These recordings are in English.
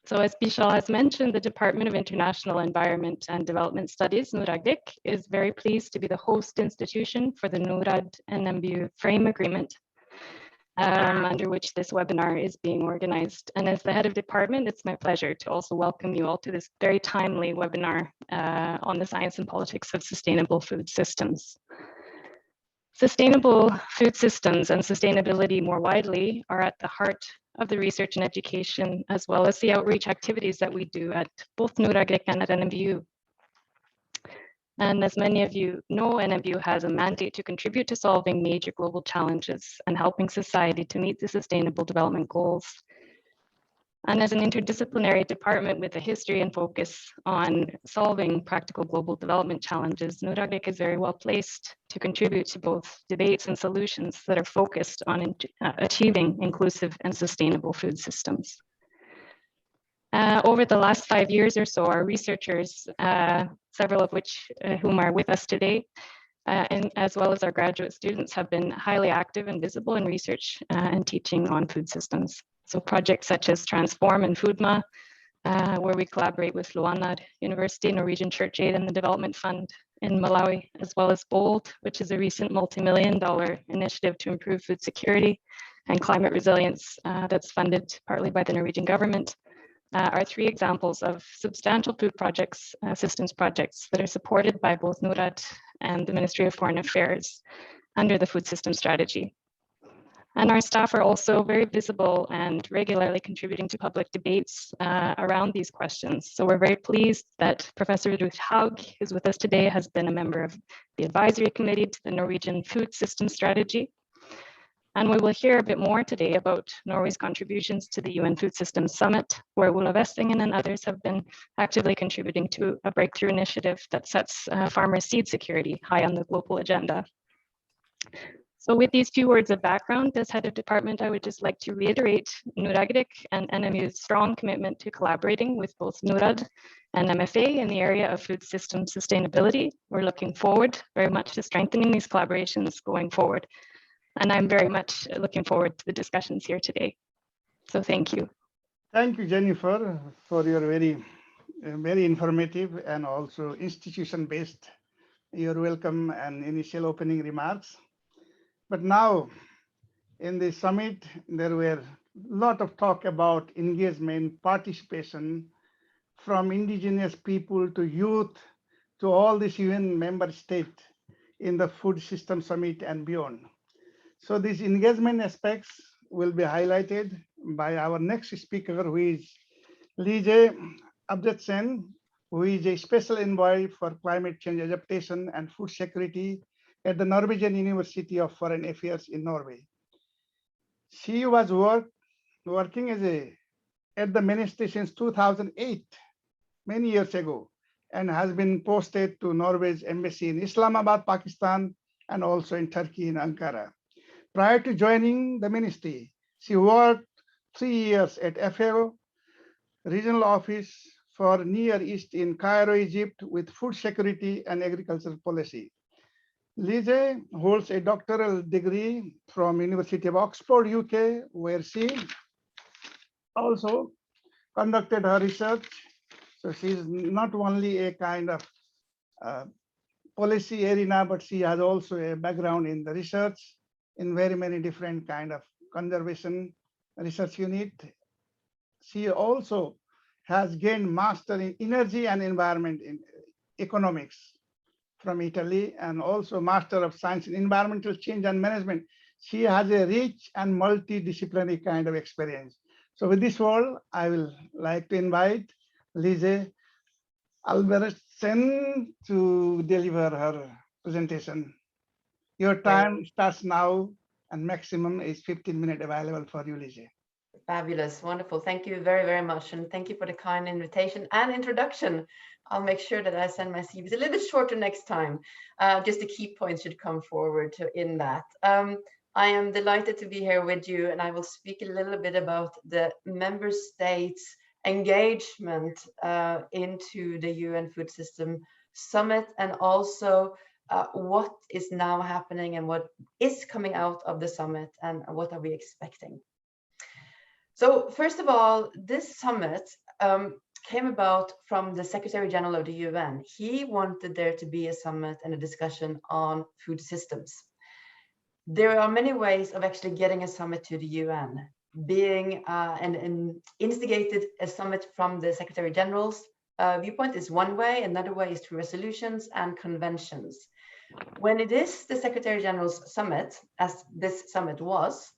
So as Bishal has mentioned, the Department of International Environment and Development Studies, NORADIC, is very pleased to be the host institution for the NORAD NMBU Frame Agreement, under which this webinar is being organized. And as the head of department, it's my pleasure to also welcome you all to this very timely webinar on the science and politics of sustainable food systems. Sustainable food systems and sustainability more widely are at the heart of the research and education, as well as the outreach activities that we do at both NORADIC and at NMBU. And as many of you know, NMBU has a mandate to contribute to solving major global challenges and helping society to meet the Sustainable Development Goals. And as an interdisciplinary department with a history and focus on solving practical global development challenges, NORADIC is very well placed to contribute to both debates and solutions that are focused on achieving inclusive and sustainable food systems. Over the last 5 years or so, our researchers, several of which whom are with us today, and as well as our graduate students, have been highly active and visible in research and teaching on food systems. So projects such as Transform and Foodma, where we collaborate with Luana University, Norwegian Church Aid and the Development Fund in Malawi, as well as BOLD, which is a recent multi-million-dollar initiative to improve food security and climate resilience that's funded partly by the Norwegian government, are 3 examples of substantial food projects, systems projects that are supported by both NORAD and the Ministry of Foreign Affairs under the food system strategy. And our staff are also very visible and regularly contributing to public debates around these questions. So we're very pleased that Professor Ruth Hogg, who's with us today, has been a member of the advisory committee to the Norwegian Food System Strategy. And we will hear a bit more today about Norway's contributions to the UN Food Systems Summit, where Oola and others have been actively contributing to a breakthrough initiative that sets farmer seed security high on the global agenda. So with these few words of background, as head of department, I would just like to reiterate NORADIC and NMU's strong commitment to collaborating with both NORAD and MFA in the area of food system sustainability. We're looking forward very much to strengthening these collaborations going forward. And I'm very much looking forward to the discussions here today. So thank you. Thank you, Jennifer, for your very informative and also institution-based, your welcome and initial opening remarks. But now in the summit, there were a lot of talk about engagement, participation from indigenous people to youth to all these UN member states in the Food System Summit and beyond. So these engagement aspects will be highlighted by our next speaker, who is Lise Abdetsen, who is a special envoy for climate change adaptation and food security at the Norwegian University of Foreign Affairs in Norway. She was working at the ministry since 2008, many years ago, and has been posted to Norway's embassy in Islamabad, Pakistan, and also in Turkey in Ankara. Prior to joining the ministry, she worked 3 years at FAO regional office for Near East in Cairo, Egypt, with food security and agricultural policy. Lise holds a doctoral degree from University of Oxford, UK, where she also conducted her research. So she's not only a kind of policy arena, but she has also a background in the research in very many different kind of conservation research unit. She also has gained master in energy and environment in economics from Italy, and also Master of Science in Environmental Change and Management. She has a rich and multidisciplinary kind of experience. So with this word, I will like to invite Lise Albertsen to deliver her presentation. Your time starts now, and maximum is 15 minutes available for you, Lise. Fabulous, wonderful. Thank you very, very much. And thank you for the kind invitation and introduction. I'll make sure that I send my CVs a little bit shorter next time. Just the key points should come forward in that. I am delighted to be here with you, and I will speak a little bit about the member states' engagement into the UN Food System Summit, and also what is now happening and what is coming out of the summit, and what are we expecting. So first of all, this summit came about from the Secretary General of the UN. He wanted there to be a summit and a discussion on food systems. There are many ways of actually getting a summit to the UN. Being and instigated a summit from the Secretary General's viewpoint is one way. Another way is through resolutions and conventions. When it is the Secretary General's summit, as this summit was,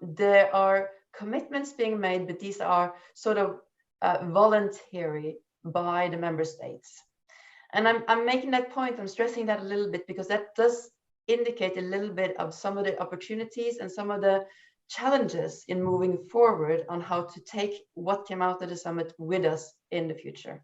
there are commitments being made, but these are sort of voluntary by the member states. And I'm making that point, I'm stressing that a little bit, because that does indicate a little bit of some of the opportunities and some of the challenges in moving forward on how to take what came out of the summit with us in the future.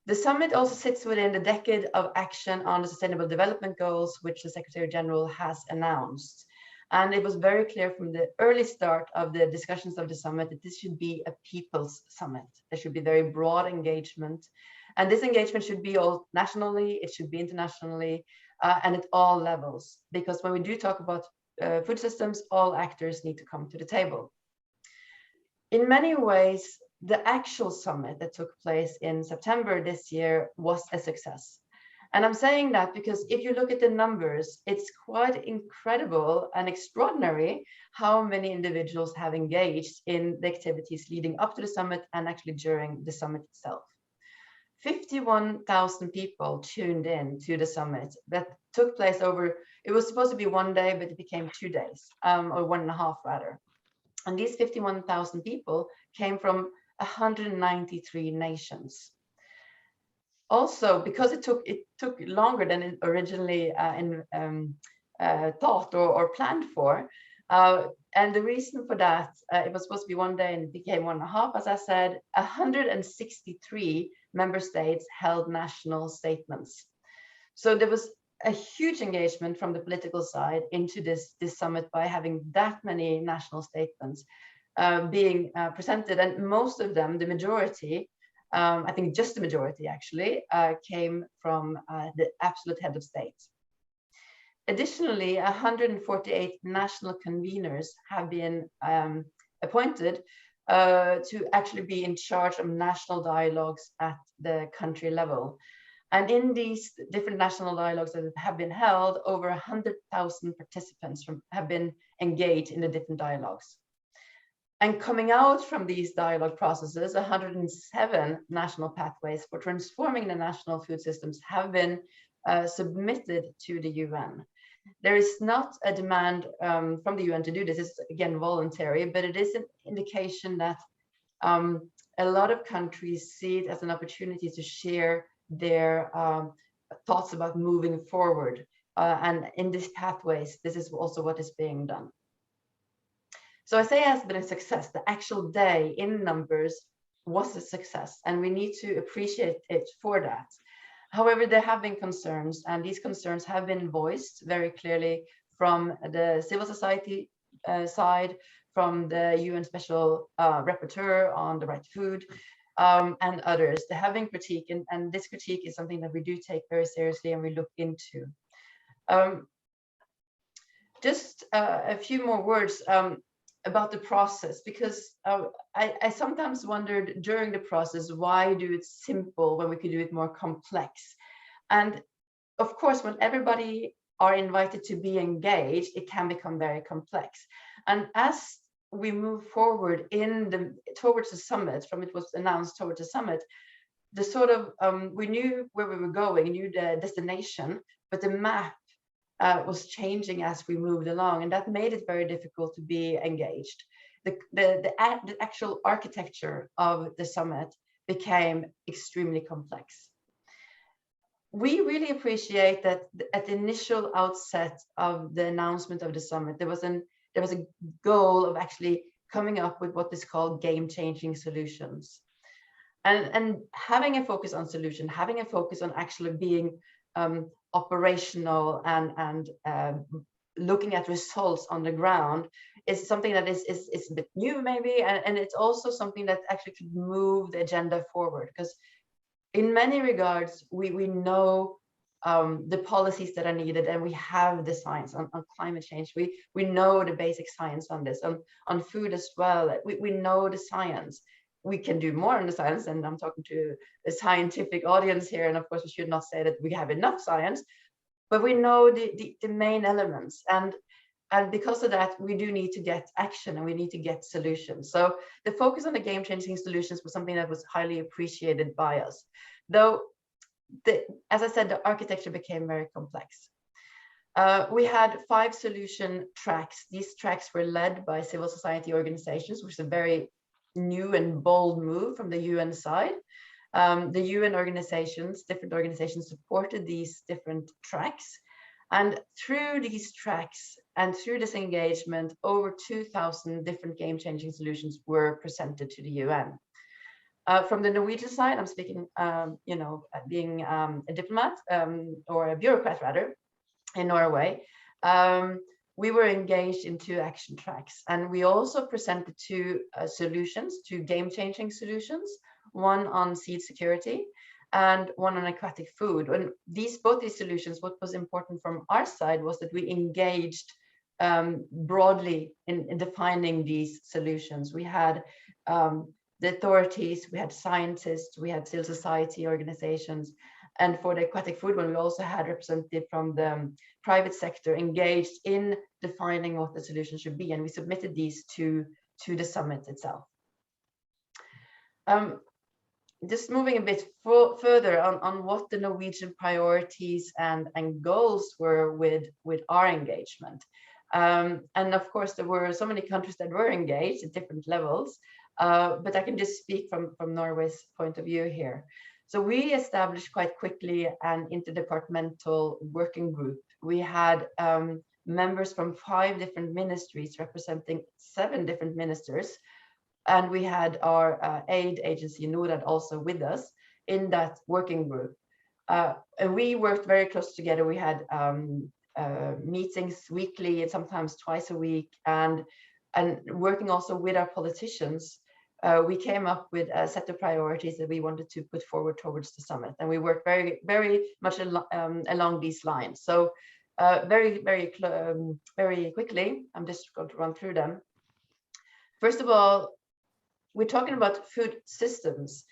The summit also sits within the decade of action on the Sustainable Development Goals, which the Secretary General has announced. And it was very clear from the early start of the discussions of the summit that this should be a people's summit. There should be very broad engagement. And this engagement should be all nationally, it should be internationally, and at all levels. Because when we do talk about food systems, all actors need to come to the table. In many ways, the actual summit that took place in September this year was a success. And I'm saying that because if you look at the numbers, it's quite incredible and extraordinary how many individuals have engaged in the activities leading up to the summit and actually during the summit itself. 51,000 people tuned in to the summit that took place over, it was supposed to be one day, but it became 2 days, or 1.5 rather. And these 51,000 people came from 193 nations. Also, because it took longer than it originally thought or planned for, and the reason for that, it was supposed to be 1 day and it became 1.5, as I said. 163 member states held national statements. So there was a huge engagement from the political side into this summit by having that many national statements being presented, and most of them, the majority, I think just the majority actually, came from the absolute head of state. Additionally, 148 national conveners have been appointed to actually be in charge of national dialogues at the country level. And in these different national dialogues that have been held, over 100,000 participants have been engaged in the different dialogues. And coming out from these dialogue processes, 107 national pathways for transforming the national food systems have been submitted to the UN. There is not a demand from the UN to do this. It's again voluntary, but it is an indication that a lot of countries see it as an opportunity to share their thoughts about moving forward. And in these pathways, this is also what is being done. So I say it has been a success. The actual day in numbers was a success, and we need to appreciate it for that. However, there have been concerns, and these concerns have been voiced very clearly from the civil society side, from the UN Special Rapporteur on the right to food, and others. There have been critique, and this critique is something that we do take very seriously and we look into. Just a few more words about the process, because I sometimes wondered during the process, why do it simple when we could do it more complex? And of course, when everybody are invited to be engaged, it can become very complex. And as we move forward towards the summit, from it was announced towards the summit, the sort of we knew where we were going, knew the destination, but the map was changing as we moved along, and that made it very difficult to be engaged. The actual architecture of the summit became extremely complex. We really appreciate that at the initial outset of the announcement of the summit, there was a goal of actually coming up with what is called game-changing solutions, and having a focus on solution, having a focus on actually being operational and looking at results on the ground is something that is a bit new maybe, and it's also something that actually could move the agenda forward, because in many regards we know the policies that are needed, and we have the science on climate change. We know the basic science on this. On food as well, we know the science. We can do more on the science, and I'm talking to a scientific audience here, and of course we should not say that we have enough science, but we know the main elements, and because of that, we do need to get action and we need to get solutions. So the focus on the game-changing solutions was something that was highly appreciated by us, though as I said, the architecture became very complex. We had 5 solution tracks. These tracks were led by civil society organizations, which is a very new and bold move from the UN side. The UN organizations, different organizations, supported these different tracks. And through these tracks and through this engagement, over 2,000 different game-changing solutions were presented to the UN. From the Norwegian side, I'm speaking, being a diplomat or a bureaucrat rather, in Norway, we were engaged in 2 action tracks, and we also presented 2 solutions, 2 game-changing solutions, one on seed security and one on aquatic food. And both these solutions, what was important from our side was that we engaged broadly in defining these solutions. We had the authorities, we had scientists, we had civil society organizations, and for the aquatic food one, we also had representative from the private sector engaged in defining what the solution should be, and we submitted these to the summit itself. Just moving a bit further on what the Norwegian priorities and goals were with our engagement. And of course, there were so many countries that were engaged at different levels, but I can just speak from Norway's point of view here. So we established quite quickly an interdepartmental working group. We had members from 5 different ministries representing 7 different ministers. And we had our aid agency, Norad, also with us in that working group. And we worked very close together. We had meetings weekly and sometimes twice a week. And working also with our politicians, we came up with a set of priorities that we wanted to put forward towards the summit. And we worked very, very much along these lines. So very quickly, I'm just going to run through them. First of all, we're talking about food systems,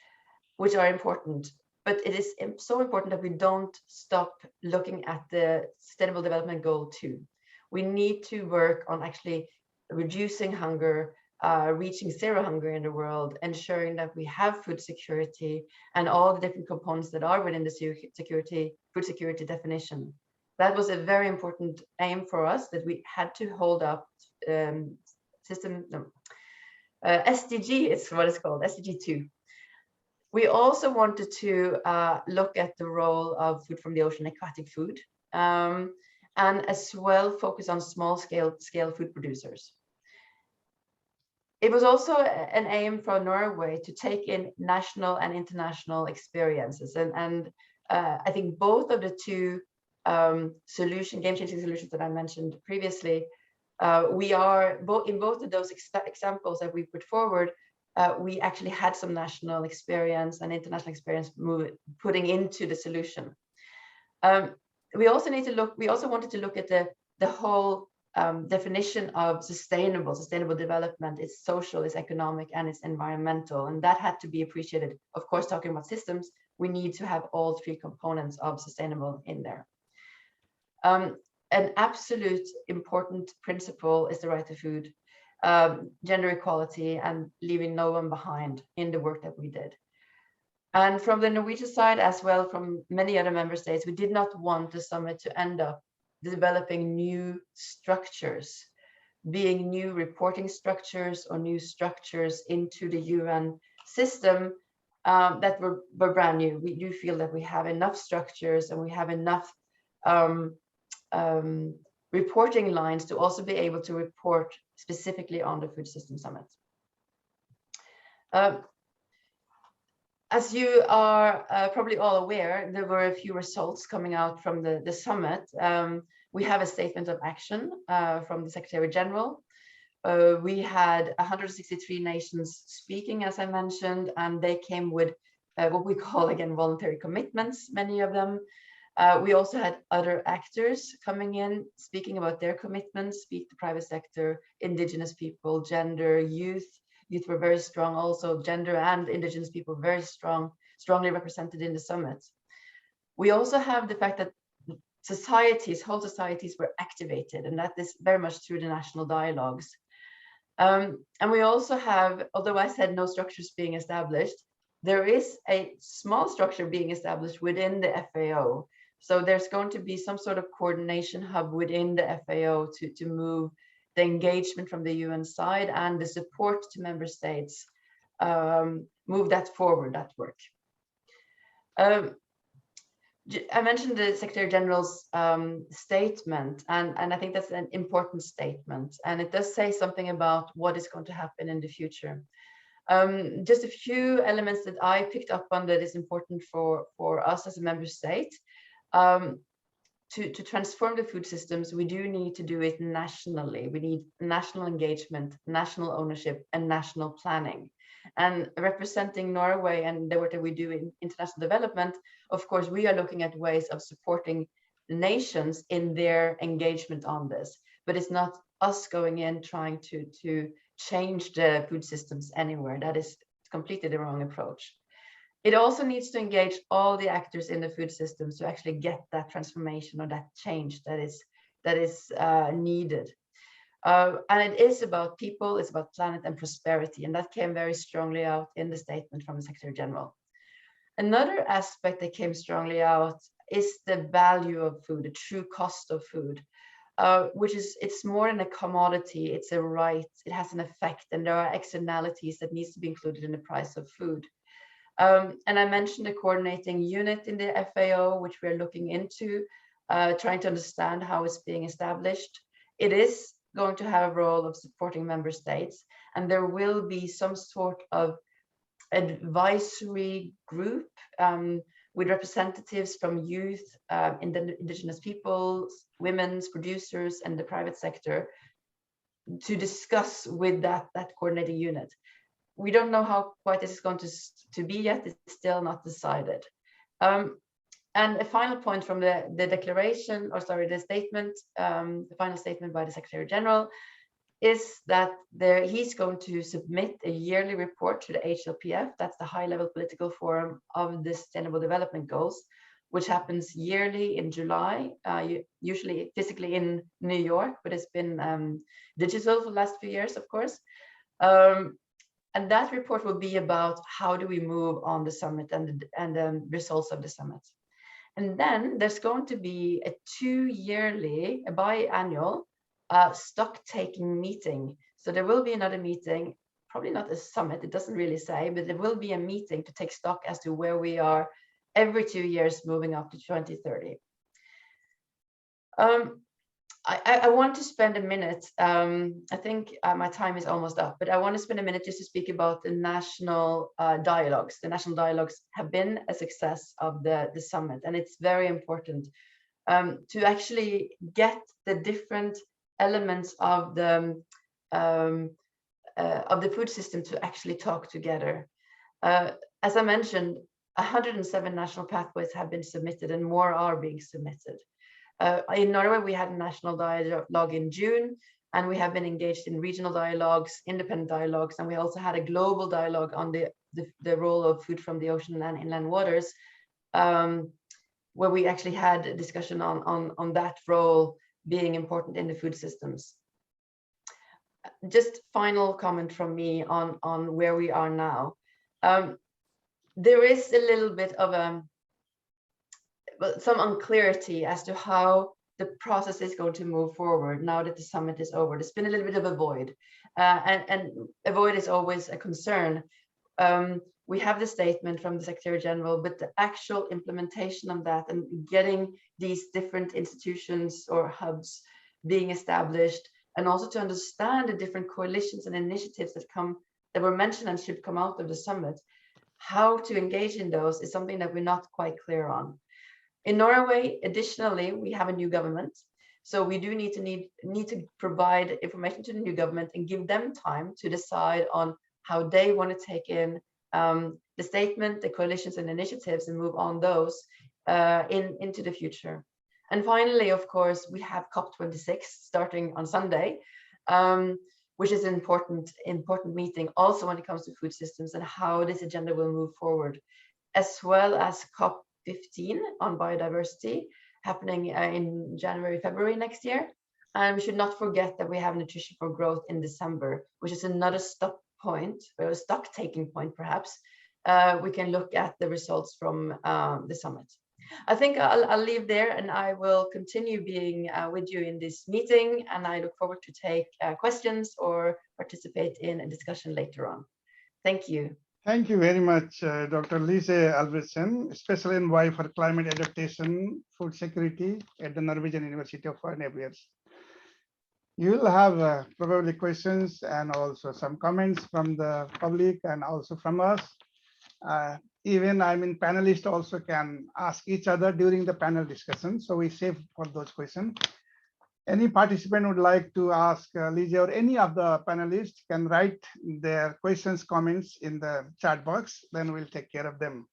which are important, but it is so important that we don't stop looking at the Sustainable Development Goal 2. We need to work on actually reducing hunger, reaching zero hunger in the world, ensuring that we have food security and all the different components that are within the food security definition. That was a very important aim for us, that we had to hold up SDG is what it's called, SDG 2. We also wanted to look at the role of food from the ocean, aquatic food, and as well focus on small scale food producers. It was also an aim for Norway to take in national and international experiences. And I think both of the 2 game-changing solutions that I mentioned previously, we are in both of those examples that we put forward, we actually had some national experience and international experience putting into the solution. We also wanted to look at the whole definition of sustainable development. It's social, it's economic, and it's environmental, and that had to be appreciated. Of course, talking about systems, we need to have all 3 components of sustainable in there. An absolute important principle is the right to food, gender equality, and leaving no one behind in the work that we did. And from the Norwegian side, as well from many other member states, we did not want the summit to end up developing new structures, being new reporting structures or new structures into the UN system that were brand new. We do feel that we have enough structures and we have enough reporting lines to also be able to report specifically on the Food System Summit. As you are probably all aware, there were a few results coming out from the summit. We have a statement of action from the Secretary General. We had 163 nations speaking, as I mentioned, and they came with what we call, again, voluntary commitments, many of them. We also had other actors coming in, speaking about their commitments, speak the private sector, indigenous people, gender, youth. Youth were very strong also, gender and indigenous people very strongly represented in the summit. We also have the fact that societies, whole societies were activated, and that is very much through the national dialogues. And we also have, although I said no structures being established, there is a small structure being established within the FAO. So there's going to be some sort of coordination hub within the FAO to move the engagement from the UN side and the support to member states, move that forward, that work. I mentioned the Secretary General's statement, and I think that's an important statement, and it does say something about what is going to happen in the future. Just a few elements that I picked up on that is important for us as a member state. To transform the food systems, we do need to do it nationally. We need national engagement, national ownership, and national planning. And representing Norway and the work that we do in international development, of course, we are looking at ways of supporting the nations in their engagement on this. But it's not us going in trying to change the food systems anywhere. That is completely the wrong approach. It also needs to engage all the actors in the food systems to actually get that transformation or that change that is needed. And it is about people, it's about planet and prosperity, and that came very strongly out in the statement from the Secretary General. Another aspect that came strongly out is the value of food, the true cost of food, which is, it's more than a commodity, it's a right, it has an effect, and there are externalities that needs to be included in the price of food. And I mentioned a coordinating unit in the FAO, which we're looking into, trying to understand how it's being established. It is going to have a role of supporting member states, and there will be some sort of advisory group with representatives from youth, indigenous peoples, women's producers, and the private sector to discuss with that coordinating unit. We don't know how quite this is going to be yet. It's still not decided. And a final point from the declaration, or sorry, the statement, the final statement by the Secretary General is that he's going to submit a yearly report to the HLPF, that's the high-level political forum of the Sustainable Development Goals, which happens yearly in July, usually physically in New York, but it's been digital for the last few years, of course. And that report will be about how do we move on the summit and the results of the summit. And then there's going to be a biannual stock-taking meeting. So there will be another meeting, probably not a summit, it doesn't really say, but there will be a meeting to take stock as to where we are every 2 years moving up to 2030. I want to spend a minute, I think my time is almost up, but I want to spend a minute just to speak about the national dialogues. The national dialogues have been a success of the summit, and it's very important to actually get the different elements of the food system to actually talk together. As I mentioned, 107 national pathways have been submitted and more are being submitted. In Norway, we had a national dialogue in June, and we have been engaged in regional dialogues, independent dialogues, and we also had a global dialogue on the role of food from the ocean and inland waters, where we actually had a discussion on that role being important in the food systems. Just final comment from me on where we are now. There is a little bit of some unclarity as to how the process is going to move forward now that the summit is over. There's been a little bit of a void, and a void is always a concern. We have the statement from the Secretary General, but the actual implementation of that and getting these different institutions or hubs being established, and also to understand the different coalitions and initiatives that were mentioned and should come out of the summit, how to engage in those is something that we're not quite clear on. In Norway, additionally, we have a new government. So we do need to provide information to the new government and give them time to decide on how they want to take in the statement, the coalitions and initiatives, and move on those into the future. And finally, of course, we have COP26 starting on Sunday, which is an important meeting also when it comes to food systems and how this agenda will move forward, as well as COP15 on biodiversity happening in January, February next year. And we should not forget that we have Nutrition for Growth in December, which is another stop point, or a stock taking point perhaps. We can look at the results from the summit. I think I'll leave there, and I will continue being with you in this meeting, and I look forward to take questions or participate in a discussion later on. Thank you. Thank you very much, Dr. Lise Albertsen, Special Envoy for Climate Adaptation, Food Security at the Norwegian University of Foreign Affairs. You will have probably questions and also some comments from the public and also from us. Even panelists also can ask each other during the panel discussion. So we save for those questions. Any participant would like to ask Lise or any of the panelists can write their questions, comments in the chat box, then we'll take care of them.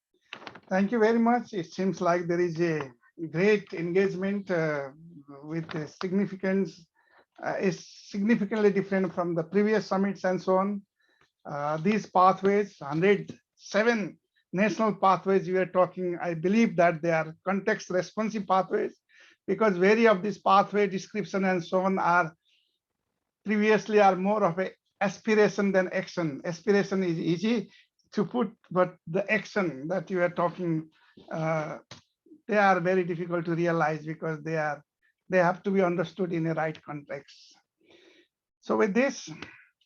Thank you very much. It seems like there is a great engagement with the significance is significantly different from the previous summits and so on. These pathways, 107 national pathways we are talking, I believe that they are context responsive pathways, because various of these pathway description and so on are previously are more of a aspiration than action. Aspiration is easy to put, but the action that you are talking, they are very difficult to realize because they have to be understood in a right context. So with this,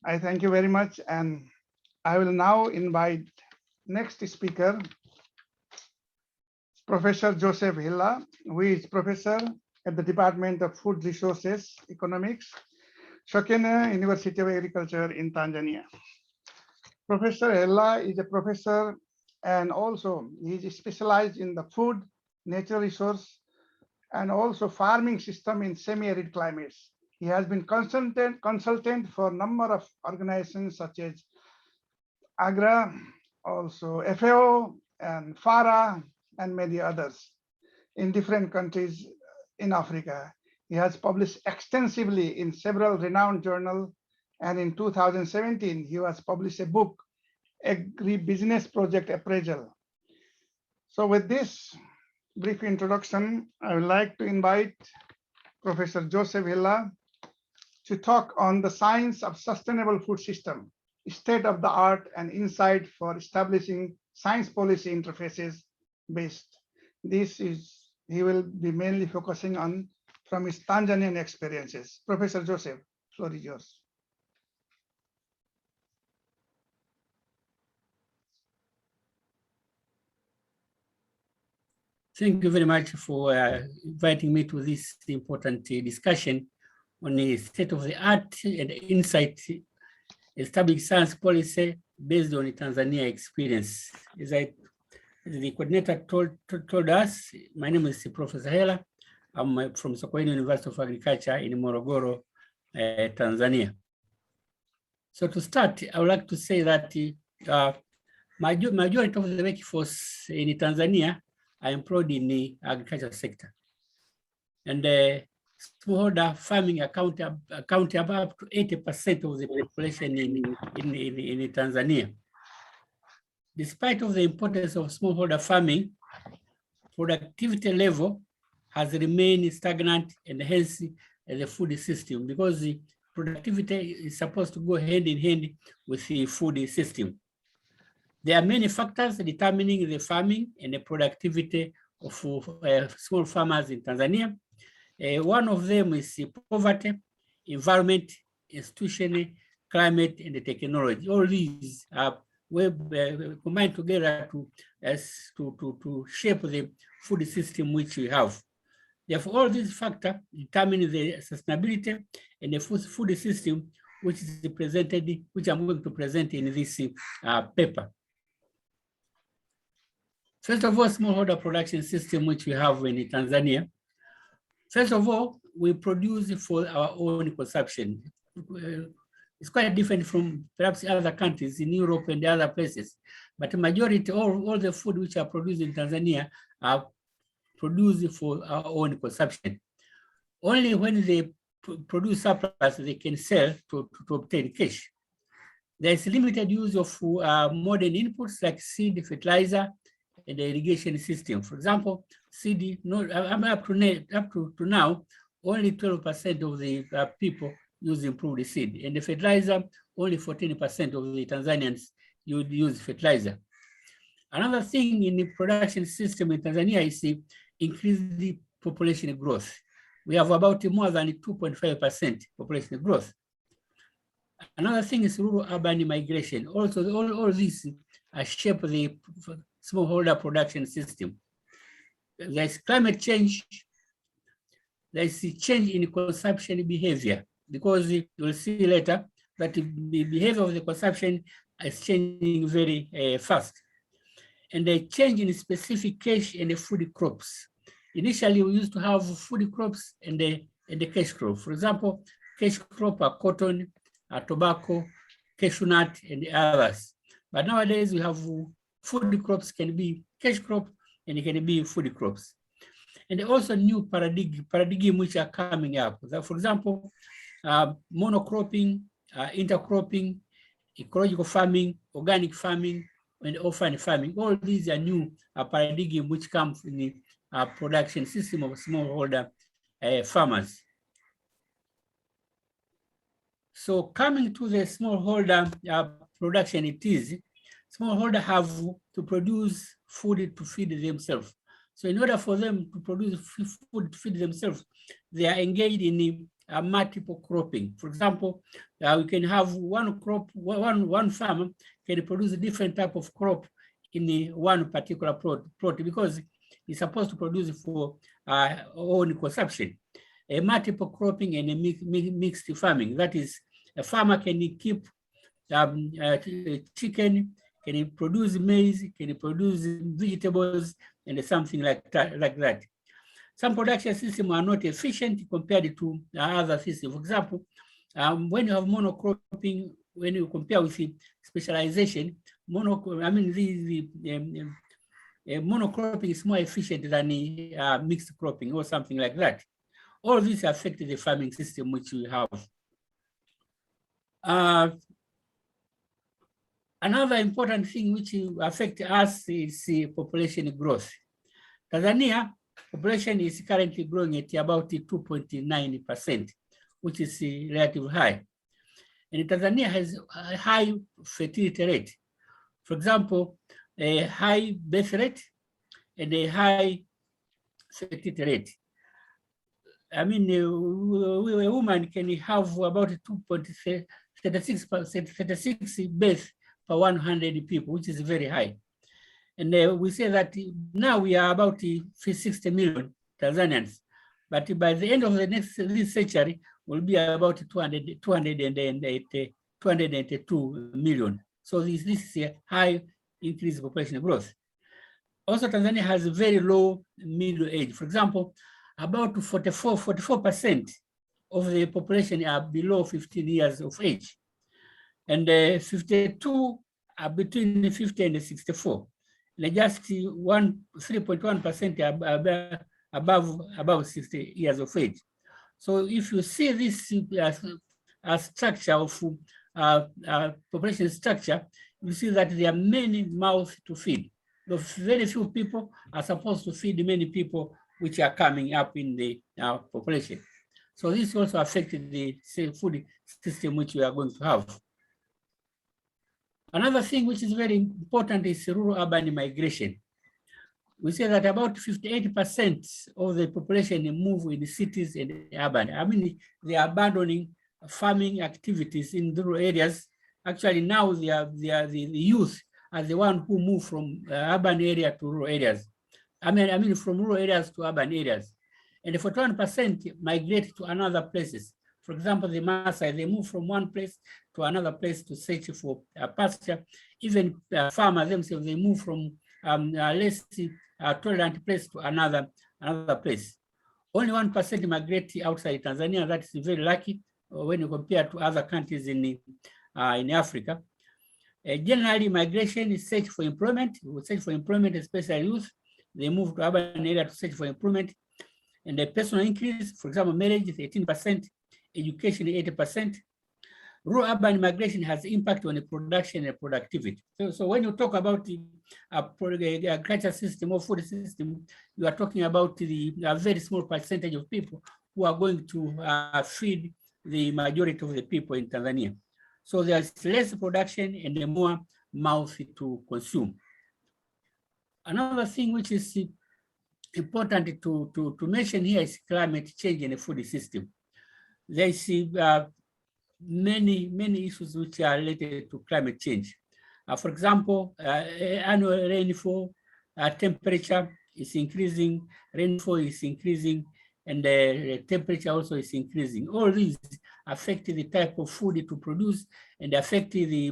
I thank you very much, and I will now invite next speaker, Professor Joseph Hilla, who is professor at the Department of Food Resources Economics, Sokoine University of Agriculture in Tanzania. Professor Hilla is a professor and also he is specialized in the food, natural resource, and also farming system in semi-arid climates. He has been consultant for a number of organizations such as AGRA, also FAO and FARA, and many others in different countries in Africa. He has published extensively in several renowned journals, and in 2017, he has published a book, Agribusiness Project Appraisal. So with this brief introduction, I would like to invite Professor Joseph Hilla to talk on the science of sustainable food system, state of the art and insight for establishing science policy interfaces based. He will be mainly focusing on from his Tanzanian experiences. Professor Joseph, floor is yours. Thank you very much for inviting me to this important discussion on the state of the art and insight establishing science policy based on the Tanzania experience. As the coordinator told us, my name is Professor Hilla. I'm from Sokoine University of Agriculture in Morogoro, Tanzania. So to start, I would like to say that majority of the workforce in Tanzania are employed in the agriculture sector. And smallholder farming account up to 80% of the population in Tanzania. Despite of the importance of smallholder farming, productivity level has remained stagnant and hence the food system, because the productivity is supposed to go hand in hand with the food system. There are many factors determining the farming and the productivity of small farmers in Tanzania. One of them is poverty, environment, institution, climate, and the technology. All these are combined together to shape the food system which we have. Therefore, all these factors determine the sustainability and the food system which is presented, which I'm going to present in this paper. First of all, smallholder production system which we have in Tanzania. First of all, we produce for our own consumption. It's quite different from perhaps other countries in Europe and other places. But the majority, all the food which are produced in Tanzania are produce for our own consumption. Only when they produce surplus, they can sell to obtain cash. There is limited use of modern inputs like seed, fertilizer, and the irrigation system. For example, seed, up to now, only 12% of the people use improved seed, and the fertilizer, only 14% of the Tanzanians use fertilizer. Another thing in the production system in Tanzania is increase the population growth. We have about more than 2.5% population growth. Another thing is rural-urban migration. Also, all these shape the smallholder production system. There's climate change. There's a change in consumption behavior, because you'll see later that the behavior of the consumption is changing very fast. And the change in specific cash and the food crops. Initially, we used to have food crops and the cash crop. For example, cash crop are cotton, tobacco, cashew nut, and the others. But nowadays, we have food crops can be cash crop and it can be food crops. And also new paradigm which are coming up. For example, monocropping, intercropping, ecological farming, organic farming, and orphan farming. All these are new paradigm which come from the production system of smallholder farmers. So coming to the smallholder production, it is smallholder have to produce food to feed themselves. So in order for them to produce food to feed themselves, they are engaged in multiple cropping. For example, we can have one crop, one farmer can produce a different type of crop in one particular plot because it's supposed to produce for own consumption. A multiple cropping and a mixed farming. That is, a farmer can keep chicken, can produce maize, can produce vegetables, and something like that. Some production systems are not efficient compared to other systems. For example, when you have monocropping, when you compare with the specialization, monocropping is more efficient than mixed cropping or something like that. All these affect the farming system which we have. Another important thing which affects us is population growth. Tanzania population is currently growing at about 2.9%, which is relatively high. And Tanzania has a high fertility rate. For example, a high birth rate and a high fertility rate. I mean, a woman can have about 2.36 births per 100 people, which is very high. And we say that now we are about 60 million Tanzanians, but by the end of this century, we'll be about 282 million. So this is a high increase in population growth. Also, Tanzania has a very low middle age. For example, about 44% of the population are below 15 years of age. And 52 are between 50 and 64. And just 3.1% above 60 years of age. So if you see this structure of population structure, you see that there are many mouths to feed. Very few people are supposed to feed many people which are coming up in the population. So this also affected the food system which we are going to have. Another thing which is very important is rural-urban migration. We say that about 58% of the population move in the cities and urban. I mean, they are abandoning farming activities in the rural areas. Actually, now the youth are the one who move from urban area to rural areas. I mean, from rural areas to urban areas. And 41% migrate to another places. For example, the Maasai, they move from one place to another place to search for pasture. Even farmers themselves, they move from less tolerant place to another place. Only 1% migrate outside Tanzania. That is very lucky when you compare to other countries in Africa. Generally, migration is search for employment. We search for employment, especially youth. they move to urban area to search for employment. And the personal increase, for example, marriage is 18%, education 80%. Rural-urban migration has impact on the production and productivity. So when you talk about the agriculture system or food system, you are talking about a very small percentage of people who are going to feed the majority of the people in Tanzania. So there's less production and more mouth to consume. Another thing which is important to mention here is climate change in the food system. There is many issues which are related to climate change. For example, annual rainfall, temperature is increasing, rainfall is increasing, and the temperature also is increasing. All these affect the type of food to produce and affect the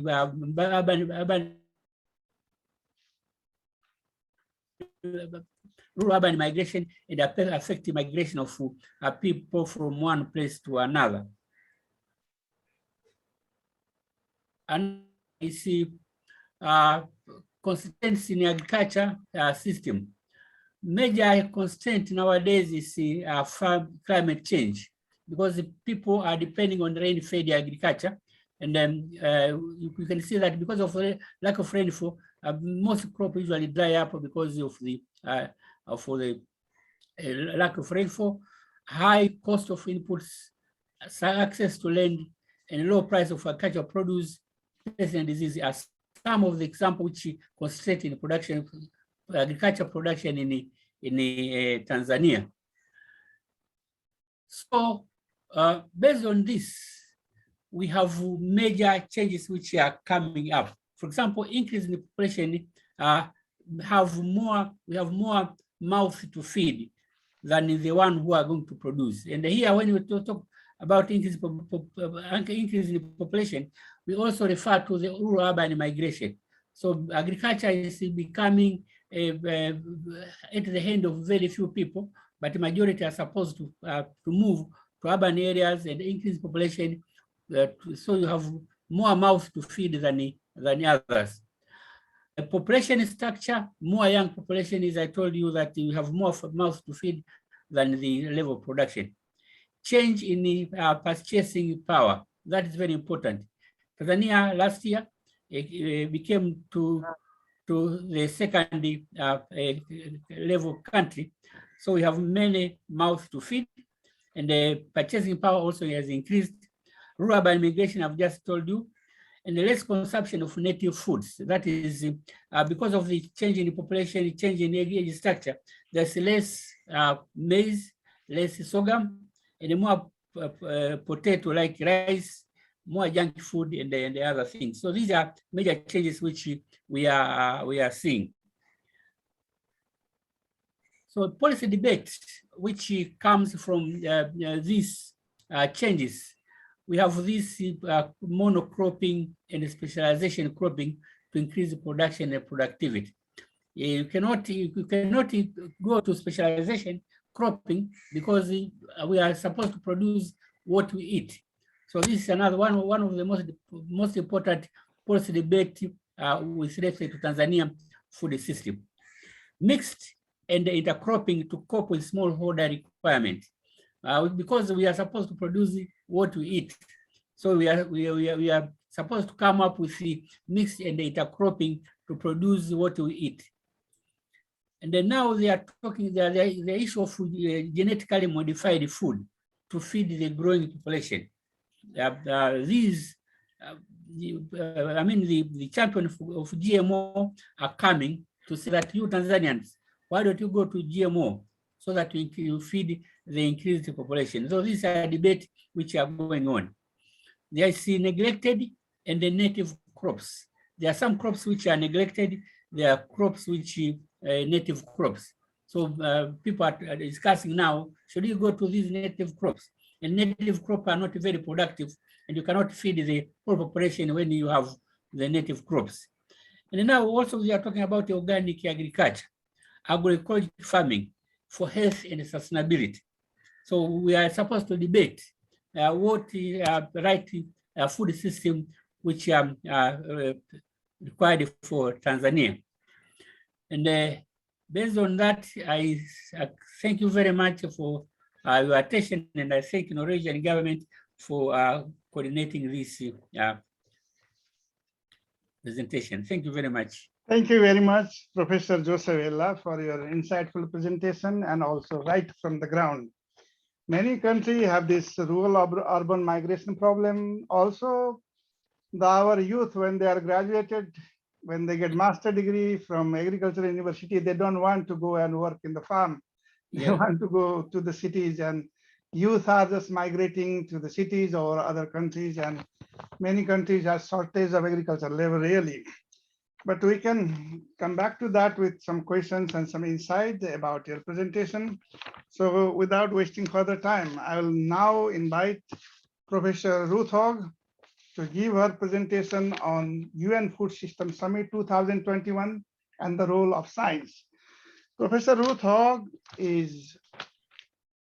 rural-urban migration and affect the migration of people from one place to another. And you see constraints in agriculture system. Major constraint nowadays is climate change, because the people are depending on rain-fed agriculture. And then you can see that because of lack of rainfall, most crops usually dry up because of the lack of rainfall, high cost of inputs, access to land, and low price of agricultural produce, pest and disease are some of the examples which concentrate in production, agriculture production in Tanzania. So based on this, we have major changes which are coming up. For example, increase in the population, we have more mouth to feed than the one who are going to produce. And here, when we talk about increase in the population, we also refer to the rural-urban migration. So agriculture is becoming at the hand of very few people, but the majority are supposed to move to urban areas and increase population. So you have more mouths to feed than others. The population structure, more young population is, I told you that you have more mouths to feed than the level of production. Change in the purchasing power, that is very important. Tanzania last year became to the second level country. So we have many mouths to feed, and the purchasing power also has increased. Rural urban migration, I've just told you, and the less consumption of native foods. That is because of the change in the population, change in the age structure. There's less maize, less sorghum, and more potato like rice, more junk food, and the other things. So these are major changes which we are seeing. So policy debate, which comes from these changes. We have this monocropping and specialization cropping to increase the production and productivity. You cannot go to specialization cropping because we are supposed to produce what we eat. So this is another one of the most important policy debate with respect to Tanzania food system. Mixed and intercropping to cope with smallholder requirements. Because we are supposed to produce what we eat. So we are supposed to come up with the mixed and intercropping to produce what we eat. And then now they are talking the issue of genetically modified food to feed the growing population. The champion of GMO are coming to say that you Tanzanians, why don't you go to GMO so that you feed the increased population? So these are debates which are going on. There is neglected and the native crops. There are some crops which are neglected. There are crops which native crops. So people are discussing now, should you go to these native crops? And native crops are not very productive, and you cannot feed the whole population when you have the native crops. And now also we are talking about organic agriculture, agroecological farming for health and sustainability. So we are supposed to debate what right food system which required for Tanzania. And based on that, I thank you very much for your attention, and I thank the Norwegian government for coordinating this presentation. Thank you very much. Thank you very much, Professor Joseph Ella, for your insightful presentation and also right from the ground. Many countries have this rural urban migration problem. Also, our youth, when they are graduated, when they get master degree from agricultural university, they don't want to go and work in the farm. They want to go to the cities, and youth are just migrating to the cities or other countries, and many countries have shortage of agricultural labor really. But we can come back to that with some questions and some insight about your presentation. So without wasting further time, I will now invite Professor Ruth Hogg to give her presentation on UN Food System Summit 2021 and the role of science. Professor Ruth Hogg is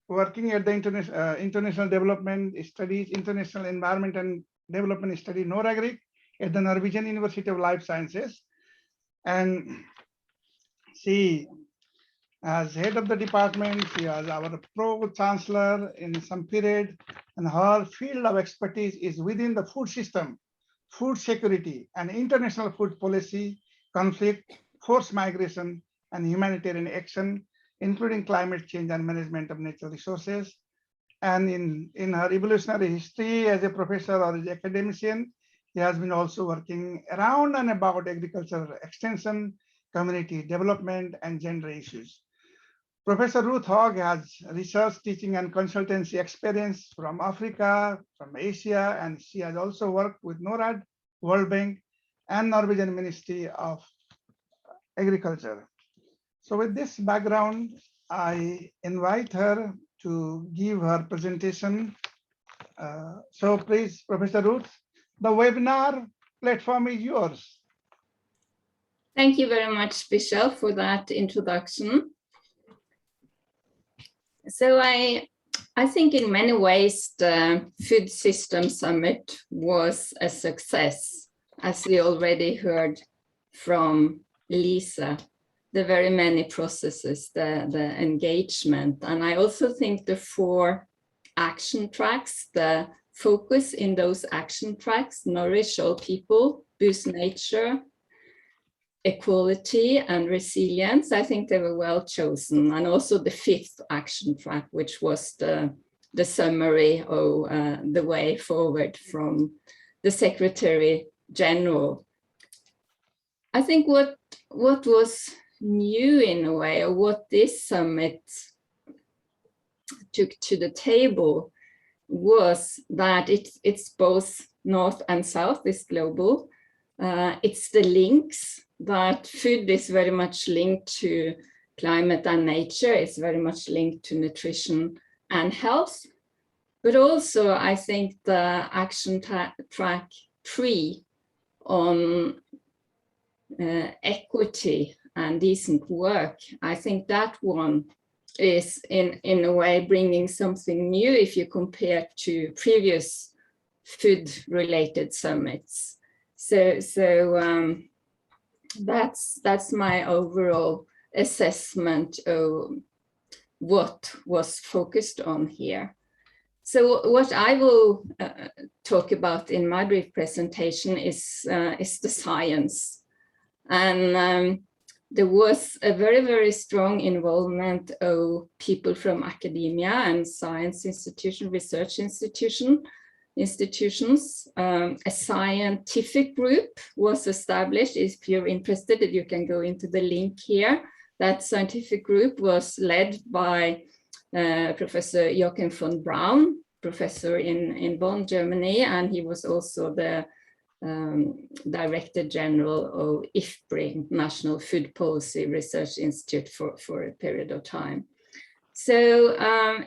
working at the International Development Studies, International Environment and Development Study, NORAGRIC, at the Norwegian University of Life Sciences. And she, as head of the department, she was our pro-chancellor in some period, and her field of expertise is within the food system, food security, and international food policy, conflict, forced migration, and humanitarian action, including climate change and management of natural resources. And in her evolutionary history as a professor or as an academician, he has been also working around and about agricultural extension, community development, and gender issues. Professor Ruth Hogg has research, teaching, and consultancy experience from Africa, from Asia, and she has also worked with NORAD, World Bank, and Norwegian Ministry of Agriculture. So with this background, I invite her to give her presentation. So please, Professor Ruth, the webinar platform is yours. Thank you very much, Bishop, for that introduction. So I think in many ways the Food System Summit was a success, as we already heard from Lisa, the very many processes, the engagement. And I also think the 4 action tracks, the focus in those action tracks, nourish all people, boost nature, equality, and resilience, I think they were well chosen. And also the 5th action track, which was the summary of the way forward from the Secretary General. I think what was new in a way, or what this summit took to the table, was that it's both North and South, it's global. It's the links, that food is very much linked to climate and nature, it's very much linked to nutrition and health. But also I think the action track 3 on equity and decent work, I think that one is in a way bringing something new if you compare to previous food related summits. So that's my overall assessment of what was focused on here. So what I will talk about in my brief presentation is the science. And there was a very, very strong involvement of people from academia and science institution, research institutions. A scientific group was established. If you're interested, you can go into the link here. That scientific group was led by Professor Joachim von Braun, professor in Bonn, Germany, and he was also the Director General of IFPRI, National Food Policy Research Institute, for a period of time. So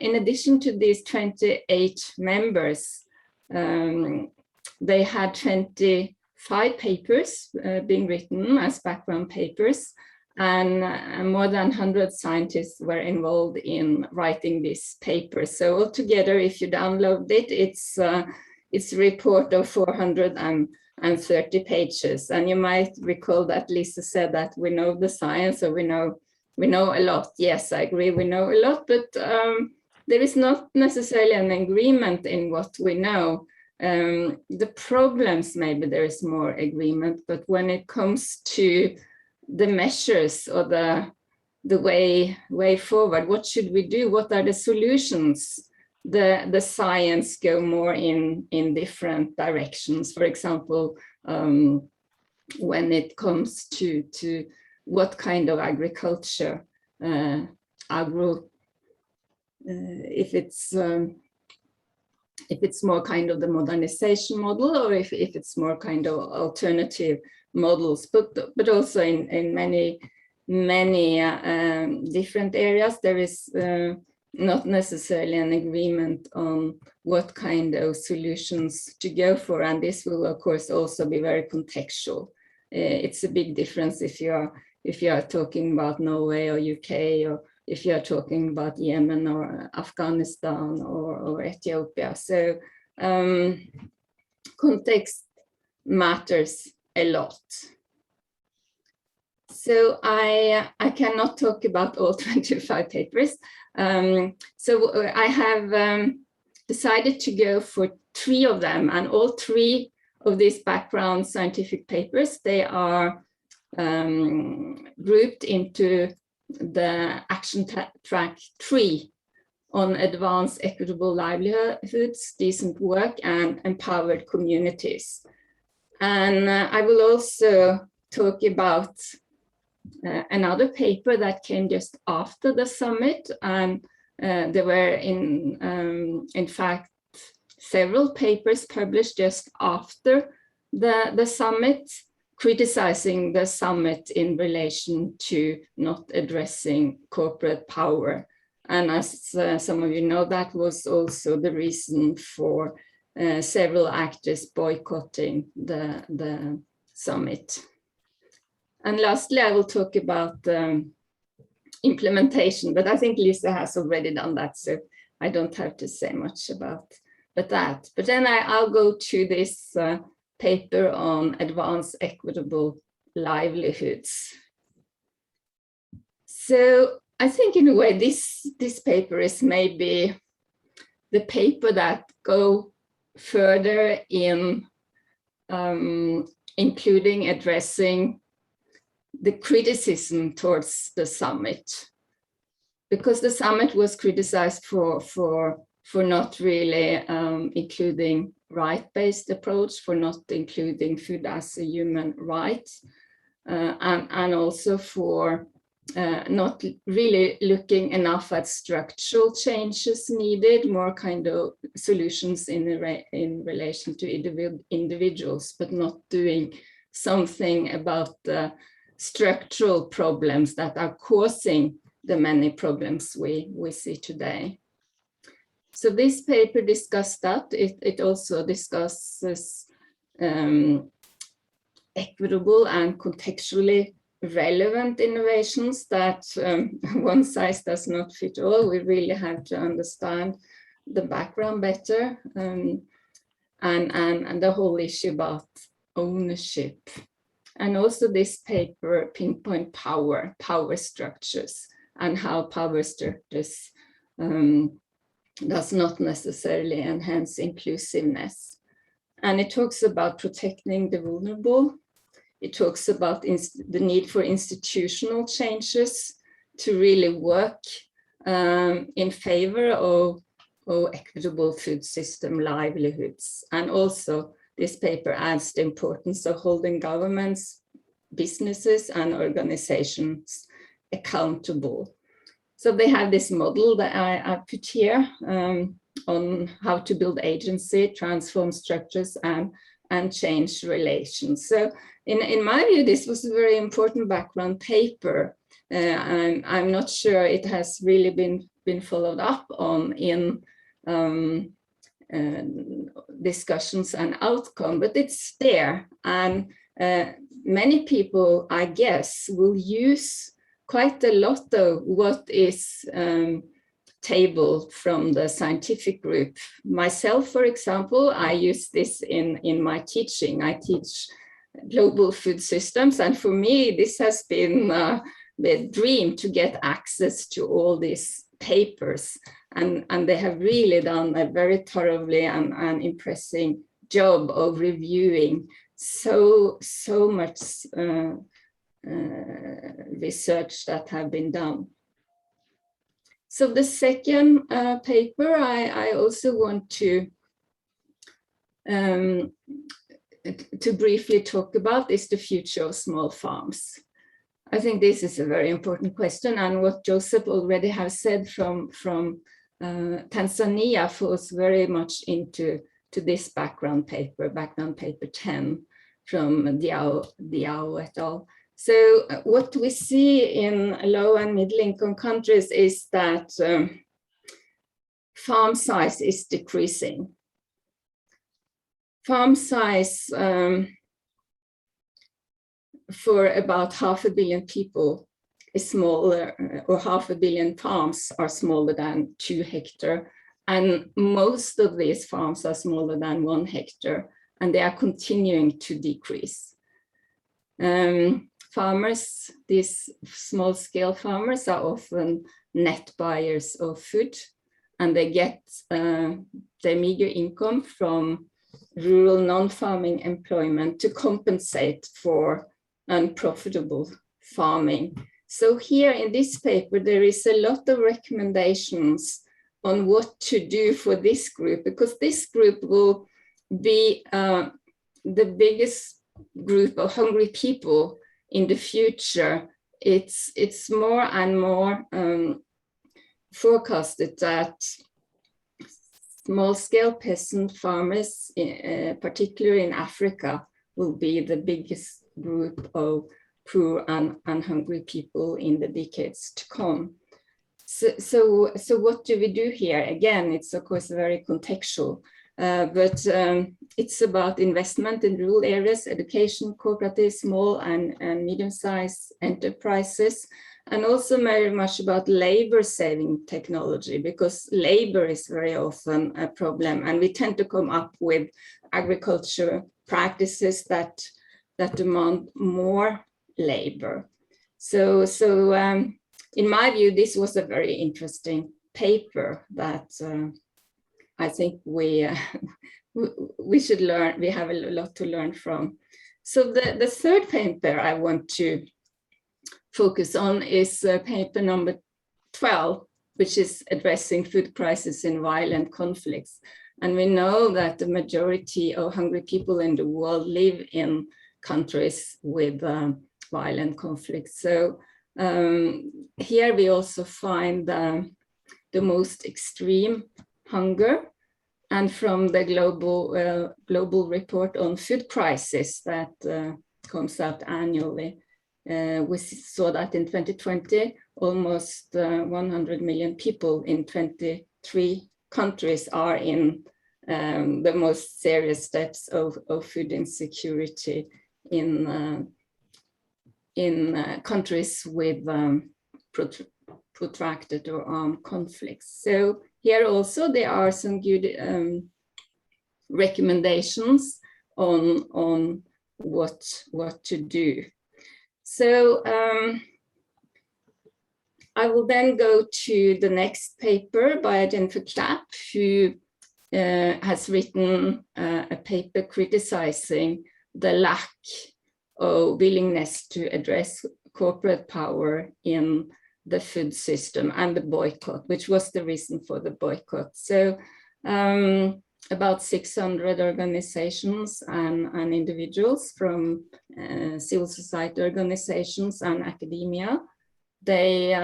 in addition to these 28 members, they had 25 papers being written as background papers, and more than 100 scientists were involved in writing these papers. So altogether, if you download it, it's a report of 430 pages. And you might recall that Lisa said that we know the science, or we know we know a lot. Yes, I agree, we know a lot, but there is not necessarily an agreement in what we know. The problems, maybe there is more agreement, but when it comes to the measures or the way forward, what should we do? What are the solutions? The science go more in different directions. For example, when it comes to what kind of agriculture, if it's more kind of the modernization model, or if it's more kind of alternative models, but also in many different areas, there is not necessarily an agreement on what kind of solutions to go for, and this will of course also be very contextual. It's a big difference if you are talking about Norway or UK, or if you are talking about Yemen or Afghanistan or Ethiopia. So context matters a lot. So I cannot talk about all 25 papers. So I have decided to go for 3 of them, and all 3 of these background scientific papers, they are grouped into the action track 3 on advanced equitable livelihoods, decent work, and empowered communities. And I will also talk about another paper that came just after the summit, and there were in fact several papers published just after the summit, criticizing the summit in relation to not addressing corporate power. And as some of you know, that was also the reason for several actors boycotting the summit. And lastly, I will talk about implementation, but I think Lisa has already done that, so I don't have to say much about that. But then I'll go to this paper on advanced equitable livelihoods. So I think in a way this paper is maybe the paper that go further in including addressing the criticism towards the summit, because the summit was criticized for not really including right-based approach, for not including food as a human right, and also for not really looking enough at structural changes needed, more kind of solutions in relation to individuals, but not doing something about the structural problems that are causing the many problems we see today. So this paper discussed that. It also discusses equitable and contextually relevant innovations that one size does not fit all. We really have to understand the background better, and the whole issue about ownership. And also this paper pinpoint power structures, and how power structures does not necessarily enhance inclusiveness. And it talks about protecting the vulnerable. It talks about the need for institutional changes to really work in favor of equitable food system livelihoods. And also this paper adds the importance of holding governments, businesses, and organizations accountable. So they have this model that I put here on how to build agency, transform structures, and change relations. So in my view, this was a very important background paper. I'm not sure it has really been followed up on in discussions and outcome, but it's there. And many people, I guess, will use quite a lot of what is tabled from the scientific group. Myself, for example, I use this in my teaching. I teach global food systems, and for me, this has been dream to get access to all these papers. And they have really done a very thoroughly and impressive job of reviewing so much research that have been done. So the second paper I also want to briefly talk about is the future of small farms. I think this is a very important question, and what Joseph already has said from Tanzania falls very much into this background paper 10 from Diao et al. So what we see in low and middle income countries is that farm size is decreasing. Farm size for about 500 million people is smaller, or 500 million farms are smaller than 2 hectares. And most of these farms are smaller than 1 hectare, and they are continuing to decrease. Farmers, these small scale farmers, are often net buyers of food, and they get their meager income from rural non-farming employment to compensate for unprofitable farming. So here in this paper, there is a lot of recommendations on what to do for this group, because this group will be the biggest group of hungry people in the future. It's more and more forecasted that small-scale peasant farmers, particularly in Africa, will be the biggest group of poor and hungry people in the decades to come. So what do we do here? Again, it's of course very contextual, but it's about investment in rural areas, education, cooperatives, small and medium-sized enterprises, and also very much about labor-saving technology, because labor is very often a problem, and we tend to come up with agriculture practices that demand more labor. So in my view, this was a very interesting paper that I think we should learn. We have a lot to learn from. So the third paper I want to focus on is paper number 12, which is addressing food crisis in violent conflicts. And we know that the majority of hungry people in the world live in countries with violent conflicts. So here we also find the most extreme hunger. And from the global report on food crisis that comes out annually, we saw that in 2020, almost 100 million people in 23 countries are in the most serious steps of food insecurity in countries with protracted or armed conflicts. So here also there are some good recommendations on what to do. So I will then go to the next paper by Jennifer Clapp, who has written a paper criticizing the lack of willingness to address corporate power in the food system and the boycott, which was the reason for the boycott. So about 600 organizations and individuals from civil society organizations and academia, they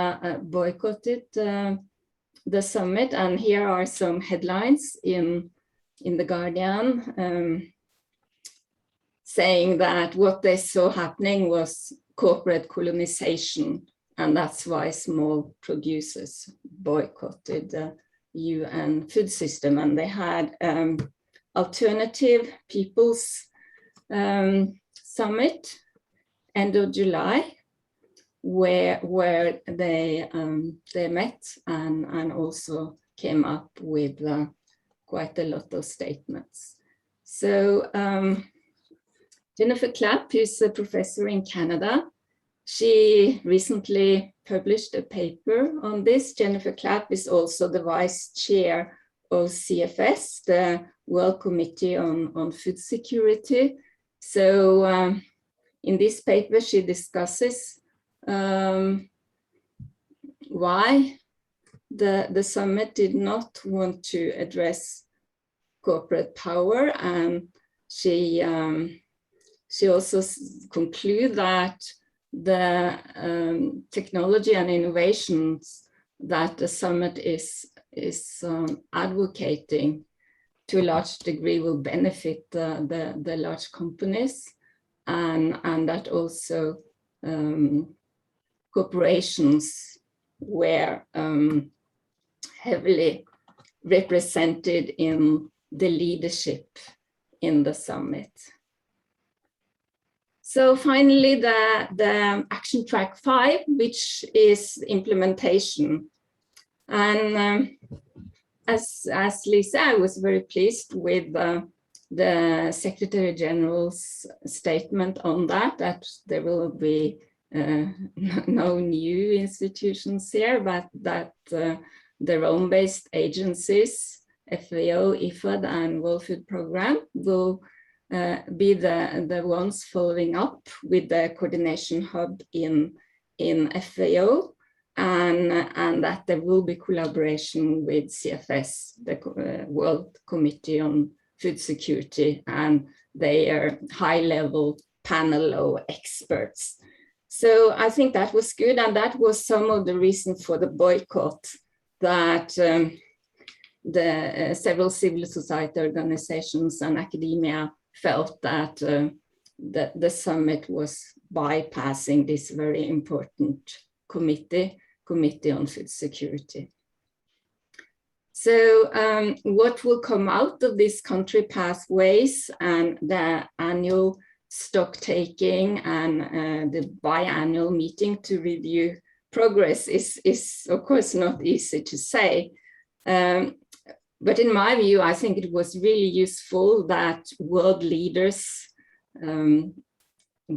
boycotted the summit. And here are some headlines in The Guardian saying that what they saw happening was corporate colonization, and that's why small producers boycotted the UN food system. And they had Alternative Peoples Summit end of July, where they met and also came up with quite a lot of statements. So Jennifer Clapp, who's a professor in Canada, She recently published a paper on this. Jennifer Clapp is also the vice chair of CFS, the World Committee on Food Security. So in this paper, she discusses why the summit did not want to address corporate power, and she also concludes that the technology and innovations that the summit is advocating to a large degree will benefit the large companies, and that also corporations were heavily represented in the leadership in the summit. So finally, the action track 5, which is implementation. And as Lisa, I was very pleased with the Secretary General's statement on that there will be no new institutions here, but that the Rome-based agencies, FAO, IFAD, and World Food Programme will be the ones following up with the coordination hub in FAO, and that there will be collaboration with CFS, the World Committee on Food Security, and their high-level panel of experts. So I think that was good, and that was some of the reasons for the boycott, that the several civil society organizations and academia felt that the summit was bypassing this very important committee on food security. So what will come out of these country pathways and the annual stock taking and the biannual meeting to review progress is of course not easy to say. But in my view, I think it was really useful that world leaders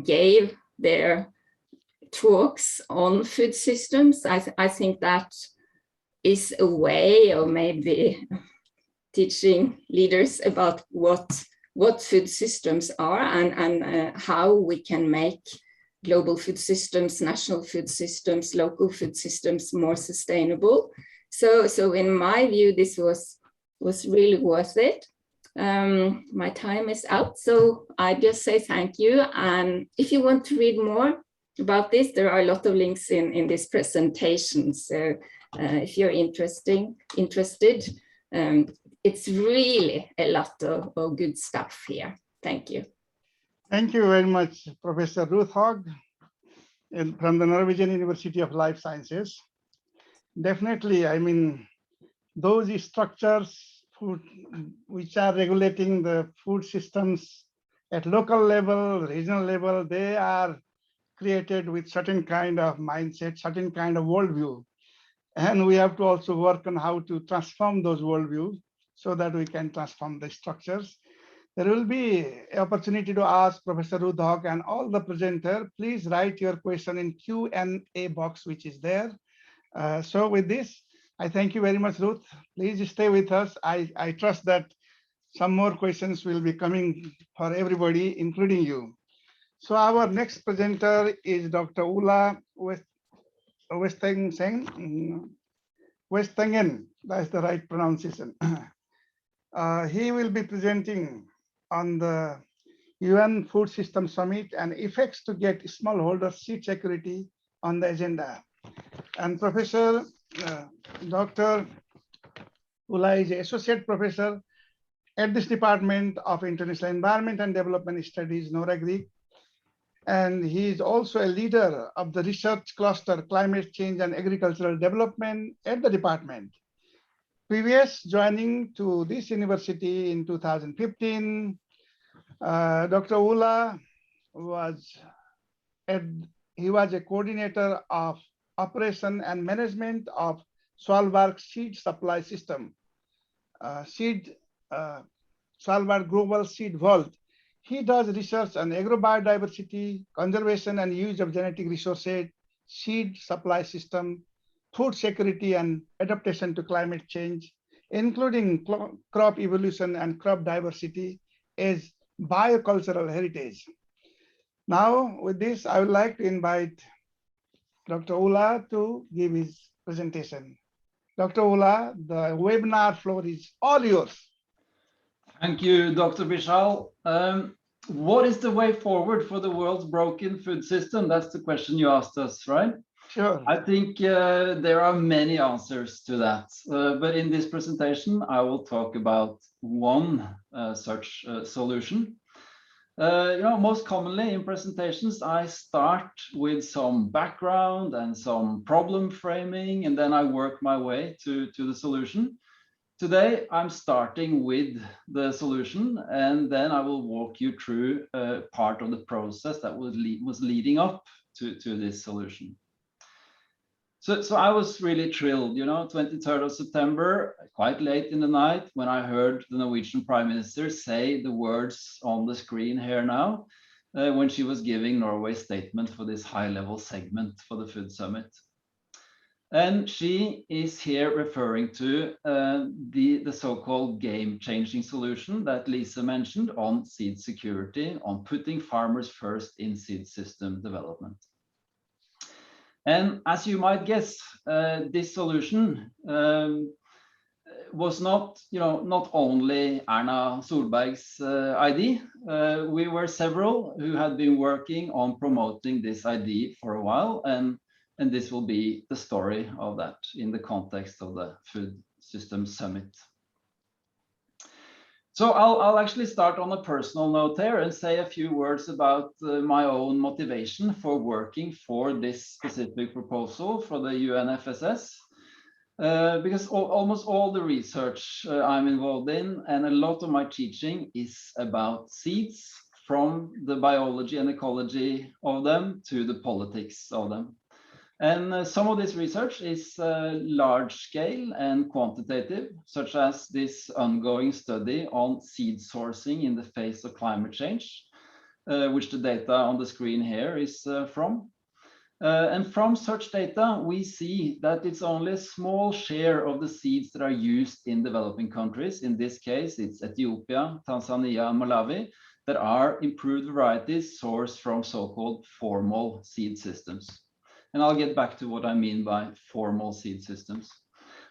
gave their talks on food systems. I think that is a way of maybe teaching leaders about what food systems are and how we can make global food systems, national food systems, local food systems more sustainable. So in my view, this was really worth it. My time is out, so I just say thank you. And if you want to read more about this, there are a lot of links in this presentation. So if you're interested, it's really a lot of good stuff here. Thank you. Thank you very much, Professor Ruth Hogg from the Norwegian University of Life Sciences. Definitely, I mean, those structures which are regulating the food systems at local level, regional level, they are created with certain kind of mindset, certain kind of worldview. And we have to also work on how to transform those worldviews so that we can transform the structures. There will be an opportunity to ask Professor Ruth Hogg and all the presenters. Please write your question in Q&A box, which is there. So with this, I thank you very much, Ruth. Please stay with us. I trust that some more questions will be coming for everybody, including you. So our next presenter is Dr. Oola Westengen. That's the right pronunciation. He will be presenting on the UN Food System Summit and effects to get smallholder seed security on the agenda. And Professor Dr. Oola is an associate professor at this Department of International Environment and Development Studies, Norway. And he is also a leader of the research cluster Climate Change and Agricultural Development at the department. Previous joining to this university in 2015, Dr. Oola was a coordinator of operation and management of Svalbard seed supply system, Svalbard Global Seed Vault. He does research on agrobiodiversity, conservation and use of genetic resources, seed supply system, food security and adaptation to climate change, including crop evolution and crop diversity as biocultural heritage. Now, with this, I would like to invite Dr. Oola to give his presentation. Dr. Oola, the webinar floor is all yours. Thank you, Dr. Vishal. What is the way forward for the world's broken food system? That's the question you asked us, right? Sure. I think there are many answers to that, but in this presentation, I will talk about one such solution. Most commonly in presentations, I start with some background and some problem framing, and then I work my way to the solution. Today, I'm starting with the solution, and then I will walk you through part of the process that was leading up to this solution. So I was really thrilled, 23rd of September, quite late in the night, when I heard the Norwegian Prime Minister say the words on the screen here now, when she was giving Norway's statement for this high-level segment for the Food Summit. And she is here referring to the so-called game-changing solution that Lisa mentioned on seed security, on putting farmers first in seed system development. And as you might guess, this solution was not only Erna Solberg's idea. We were several who had been working on promoting this idea for a while, and this will be the story of that in the context of the Food System Summit. So I'll actually start on a personal note here and say a few words about my own motivation for working for this specific proposal for the UNFSS, because almost all the research I'm involved in and a lot of my teaching is about seeds, from the biology and ecology of them to the politics of them. And some of this research is large scale and quantitative, such as this ongoing study on seed sourcing in the face of climate change, which the data on the screen here is from. And from such data, we see that it's only a small share of the seeds that are used in developing countries. In this case, it's Ethiopia, Tanzania, and Malawi, that are improved varieties sourced from so-called formal seed systems. And I'll get back to what I mean by formal seed systems.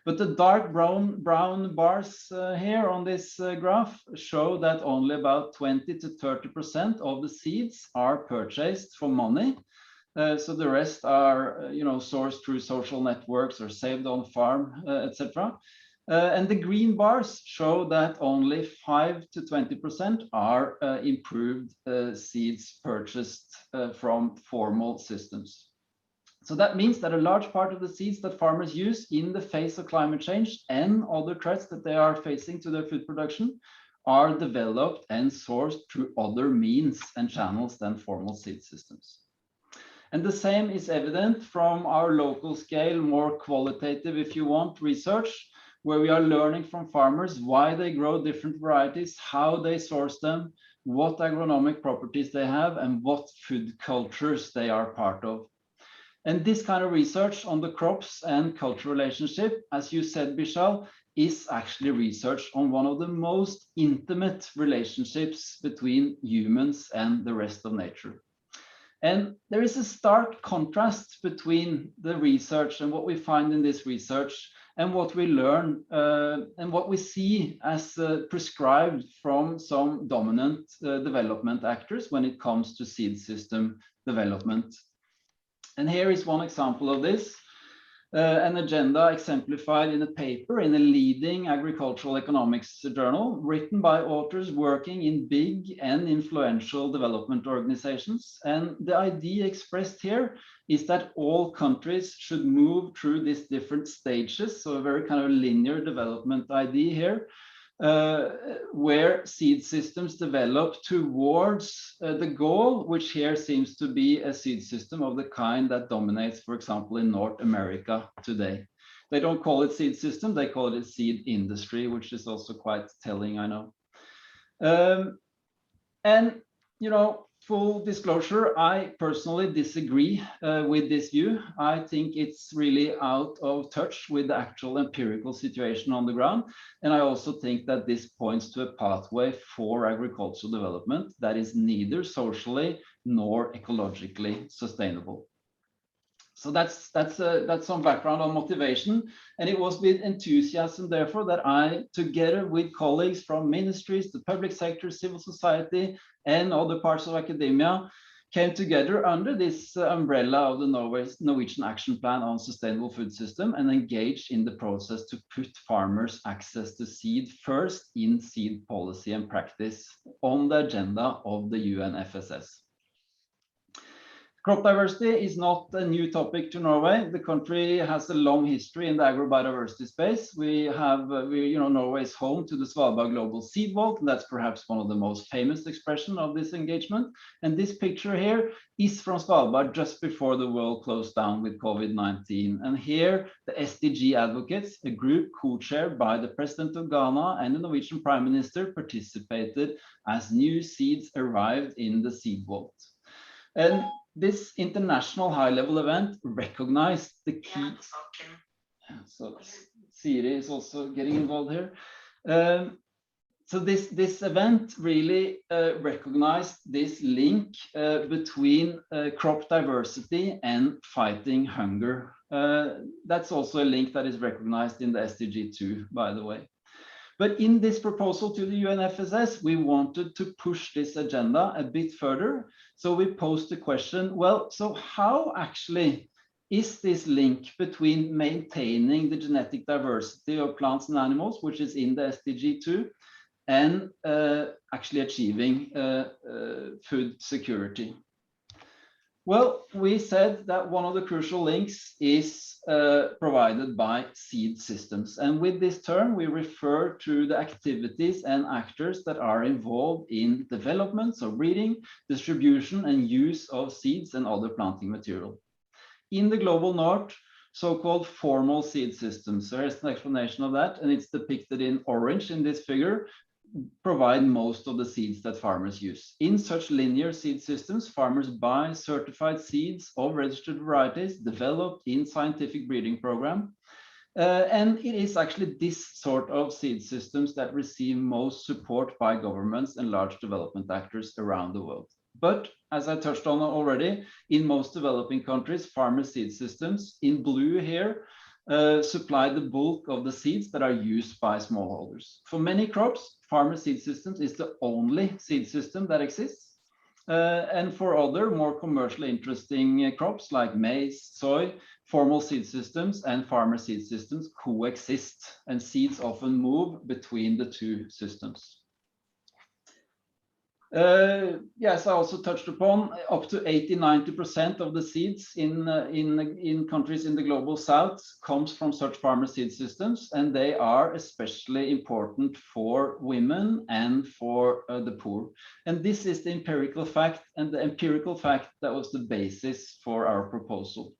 But the dark brown bars here on this graph show that only about 20 to 30% of the seeds are purchased for money. So the rest are sourced through social networks or saved on farm, etc. And the green bars show that only 5 to 20% are improved seeds purchased from formal systems. So that means that a large part of the seeds that farmers use in the face of climate change and other threats that they are facing to their food production are developed and sourced through other means and channels than formal seed systems. And the same is evident from our local scale, more qualitative, if you want, research, where we are learning from farmers why they grow different varieties, how they source them, what agronomic properties they have, and what food cultures they are part of. And this kind of research on the crops and culture relationship, as you said, Vishal, is actually research on one of the most intimate relationships between humans and the rest of nature. And there is a stark contrast between the research and what we find in this research and what we learn and what we see as prescribed from some dominant development actors when it comes to seed system development. And here is one example of this, an agenda exemplified in a paper in a leading agricultural economics journal written by authors working in big and influential development organizations. And the idea expressed here is that all countries should move through these different stages, so a very kind of linear development idea here, where seed systems develop towards the goal, which here seems to be a seed system of the kind that dominates, for example, in North America today. They don't call it seed system, they call it a seed industry, which is also quite telling, I know. And, you know, full disclosure, I personally disagree with this view. I think it's really out of touch with the actual empirical situation on the ground. And I also think that this points to a pathway for agricultural development that is neither socially nor ecologically sustainable. So that's some background on motivation, and it was with enthusiasm, therefore, that I, together with colleagues from ministries, the public sector, civil society, and other parts of academia, came together under this umbrella of the Norwegian Action Plan on Sustainable Food System and engaged in the process to put farmers' access to seed first in seed policy and practice on the agenda of the UNFSS. Crop diversity is not a new topic to Norway. The country has a long history in the agrobiodiversity space. We have, Norway is home to the Svalbard Global Seed Vault, and that's perhaps one of the most famous expression of this engagement. And this picture here is from Svalbard just before the world closed down with COVID-19. And here, the SDG advocates, a group co-chaired by the President of Ghana and the Norwegian Prime Minister, participated as new seeds arrived in the Seed Vault. And this international high-level event recognized the key. So Siri is also getting involved here. So this event really recognized this link between crop diversity and fighting hunger. That's also a link that is recognized in the SDG 2, by the way. But in this proposal to the UNFSS, we wanted to push this agenda a bit further. So we posed the question, well, so how actually is this link between maintaining the genetic diversity of plants and animals, which is in the SDG 2, and actually achieving food security? Well, we said that one of the crucial links is provided by seed systems. And with this term, we refer to the activities and actors that are involved in development, so breeding, distribution, and use of seeds and other planting material. In the global north, so-called formal seed systems, there is an explanation of that, and it's depicted in orange in this figure, provide most of the seeds that farmers use. In such linear seed systems, farmers buy certified seeds of registered varieties developed in scientific breeding program. And it is actually this sort of seed systems that receive most support by governments and large development actors around the world. But as I touched on already, in most developing countries, farmer seed systems, in blue here, supply the bulk of the seeds that are used by smallholders. For many crops, farmer seed systems is the only seed system that exists. And for other more commercially interesting crops like maize, soy, formal seed systems and farmer seed systems coexist, and seeds often move between the two systems. Yes, I also touched upon up to 80–90% of the seeds in countries in the global south comes from such farmer seed systems, and they are especially important for women and for the poor. And this is the empirical fact, and the empirical fact that was the basis for our proposal.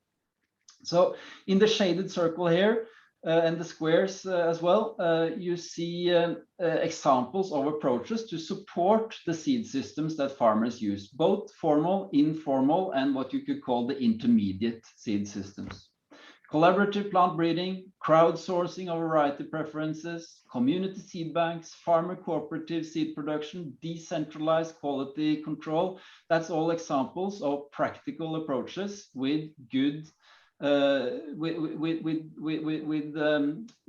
So in the shaded circle here, and the squares as well, you see examples of approaches to support the seed systems that farmers use, both formal, informal, and what you could call the intermediate seed systems. Collaborative plant breeding, crowdsourcing of variety preferences, community seed banks, farmer cooperative seed production, decentralized quality control. That's all examples of practical approaches with good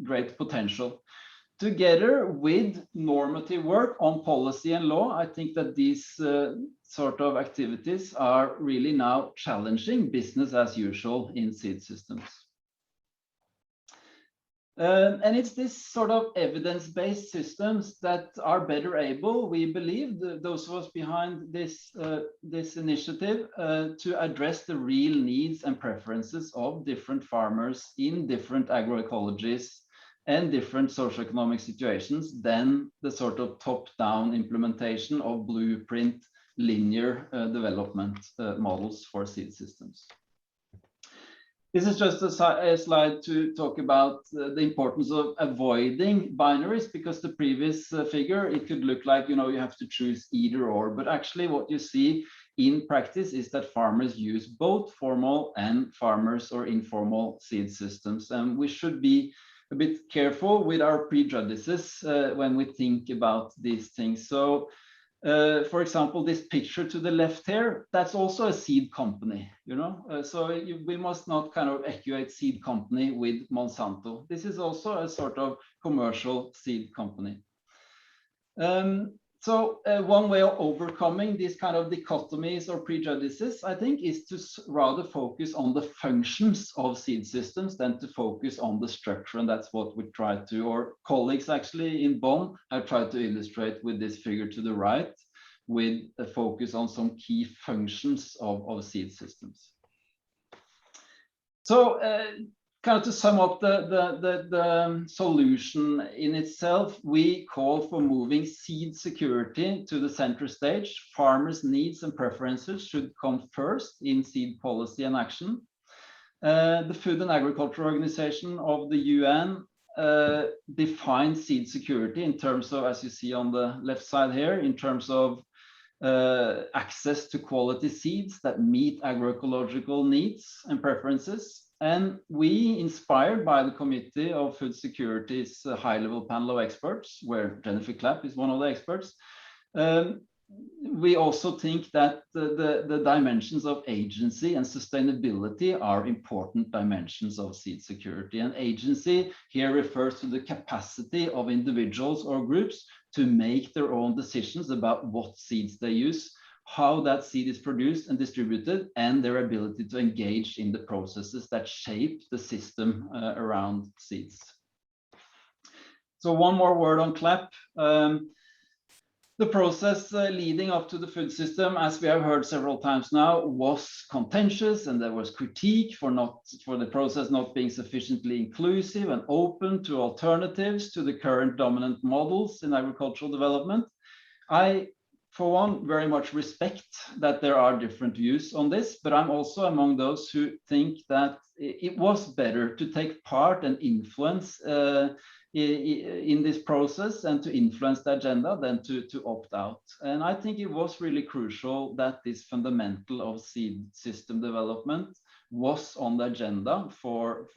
great potential. Together with normative work on policy and law, I think that these sort of activities are really now challenging business as usual in seed systems. And it's this sort of evidence-based systems that are better able, we believe, those of us behind this, this initiative, to address the real needs and preferences of different farmers in different agroecologies and different socioeconomic situations than the sort of top-down implementation of blueprint linear development models for seed systems. This is just a slide to talk about the importance of avoiding binaries, because the previous figure, it could look like, you know, you have to choose either or, but actually what you see in practice is that farmers use both formal and farmers or informal seed systems. And we should be a bit careful with our prejudices when we think about these things. So for example, this picture to the left here, that's also a seed company, you know, we must not kind of equate seed company with Monsanto. This is also a sort of commercial seed company. One way of overcoming these kind of dichotomies or prejudices, I think, is to rather focus on the functions of seed systems than to focus on the structure. And that's what we try to, or colleagues actually in Bonn have tried to illustrate with this figure to the right, with a focus on some key functions of seed systems. So kind of to sum up the solution in itself, we call for moving seed security to the center stage. Farmers' needs and preferences should come first in seed policy and action. The Food and Agriculture Organization of the UN defines seed security in terms of, as you see on the left side here, in terms of access to quality seeds that meet agroecological needs and preferences. And we, inspired by the Committee of Food Security's high-level panel of experts, where Jennifer Clapp is one of the experts, we also think that the dimensions of agency and sustainability are important dimensions of seed security. And agency here refers to the capacity of individuals or groups to make their own decisions about what seeds they use, how that seed is produced and distributed, and their ability to engage in the processes that shape the system around seeds. So one more word on CLAP. The process leading up to the food system, as we have heard several times now, was contentious, and there was critique for the process not being sufficiently inclusive and open to alternatives to the current dominant models in agricultural development. I, for one, very much respect that there are different views on this, but I'm also among those who think that it was better to take part and influence in this process and to influence the agenda than to opt out. And I think it was really crucial that this fundamental of seed system development was on the agenda for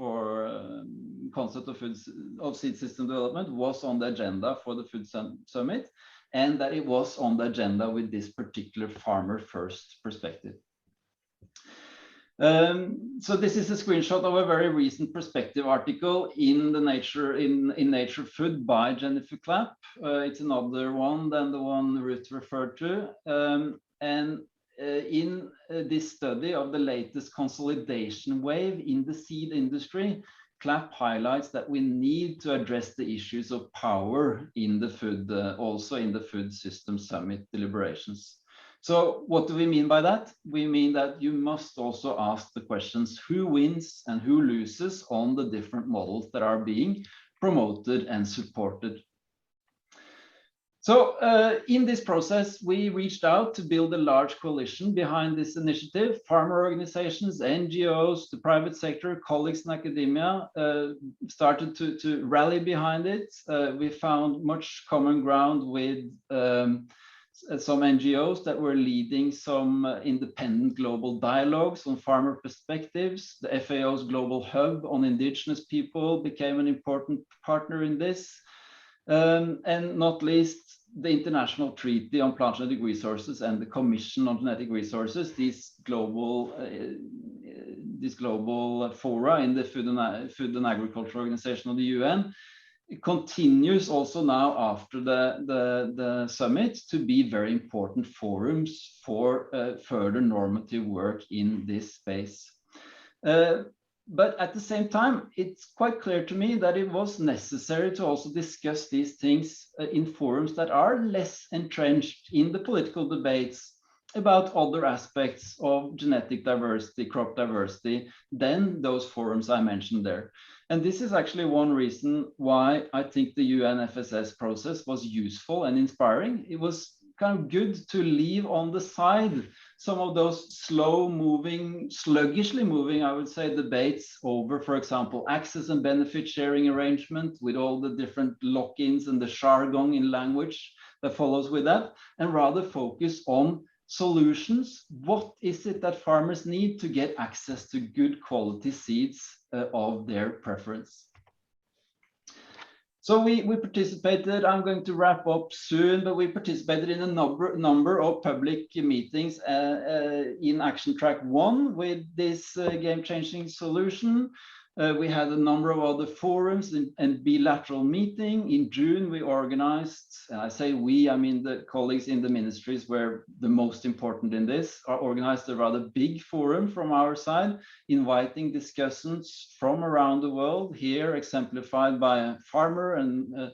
concept of seed system development was on the agenda for the Food Summit, and that it was on the agenda with this particular farmer first perspective. So this is a screenshot of a very recent perspective article in the Nature Food by Jennifer Clapp. It's another one than the one Ruth referred to. In this study of the latest consolidation wave in the seed industry, Clapp highlights that we need to address the issues of power in the food, also in the Food System Summit deliberations. So what do we mean by that? We mean that you must also ask the questions, who wins and who loses on the different models that are being promoted and supported. So in this process, we reached out to build a large coalition behind this initiative. Farmer organizations, NGOs, the private sector, colleagues in academia started to rally behind it. We found much common ground with some NGOs that were leading some independent global dialogues on farmer perspectives. The FAO's Global Hub on Indigenous People became an important partner in this. And not least, the International Treaty on Plant Genetic Resources and the Commission on Genetic Resources, these global fora in the Food and Agriculture Organization of the UN, it continues also now after the summit to be very important forums for further normative work in this space. But at the same time, it's quite clear to me that it was necessary to also discuss these things in forums that are less entrenched in the political debates about other aspects of genetic diversity, crop diversity, than those forums I mentioned there. And this is actually one reason why I think the UNFSS process was useful and inspiring. It was kind of good to leave on the side some of those slow moving, sluggishly moving, I would say, debates over, for example, access and benefit sharing arrangement with all the different lock-ins and the jargon in language that follows with that, and rather focus on solutions. What is it that farmers need to get access to good quality seeds of their preference? So we participated, I'm going to wrap up soon, but we participated in a number of public meetings in Action Track 1 with this game-changing solution. We had a number of other forums and bilateral meeting. In June, we organized, and I say we, I mean the colleagues in the ministries were the most important in this, organized a rather big forum from our side, inviting discussants from around the world, here exemplified by a farmer and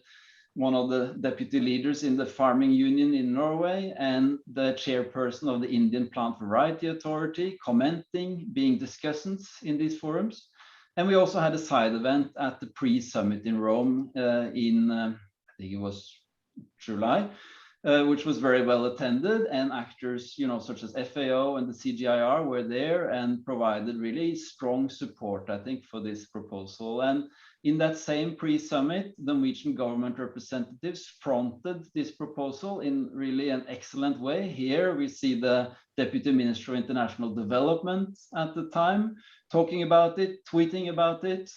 one of the deputy leaders in the farming union in Norway, and the chairperson of the Indian Plant Variety Authority, commenting, being discussants in these forums. And we also had a side event at the pre-summit in Rome in, I think it was July, which was very well attended, and actors, you know, such as FAO and the CGIAR were there and provided really strong support, I think, for this proposal. And in that same pre-summit, the Norwegian government representatives fronted this proposal in really an excellent way. Here we see the Deputy Minister of International Development at the time talking about it, tweeting about it.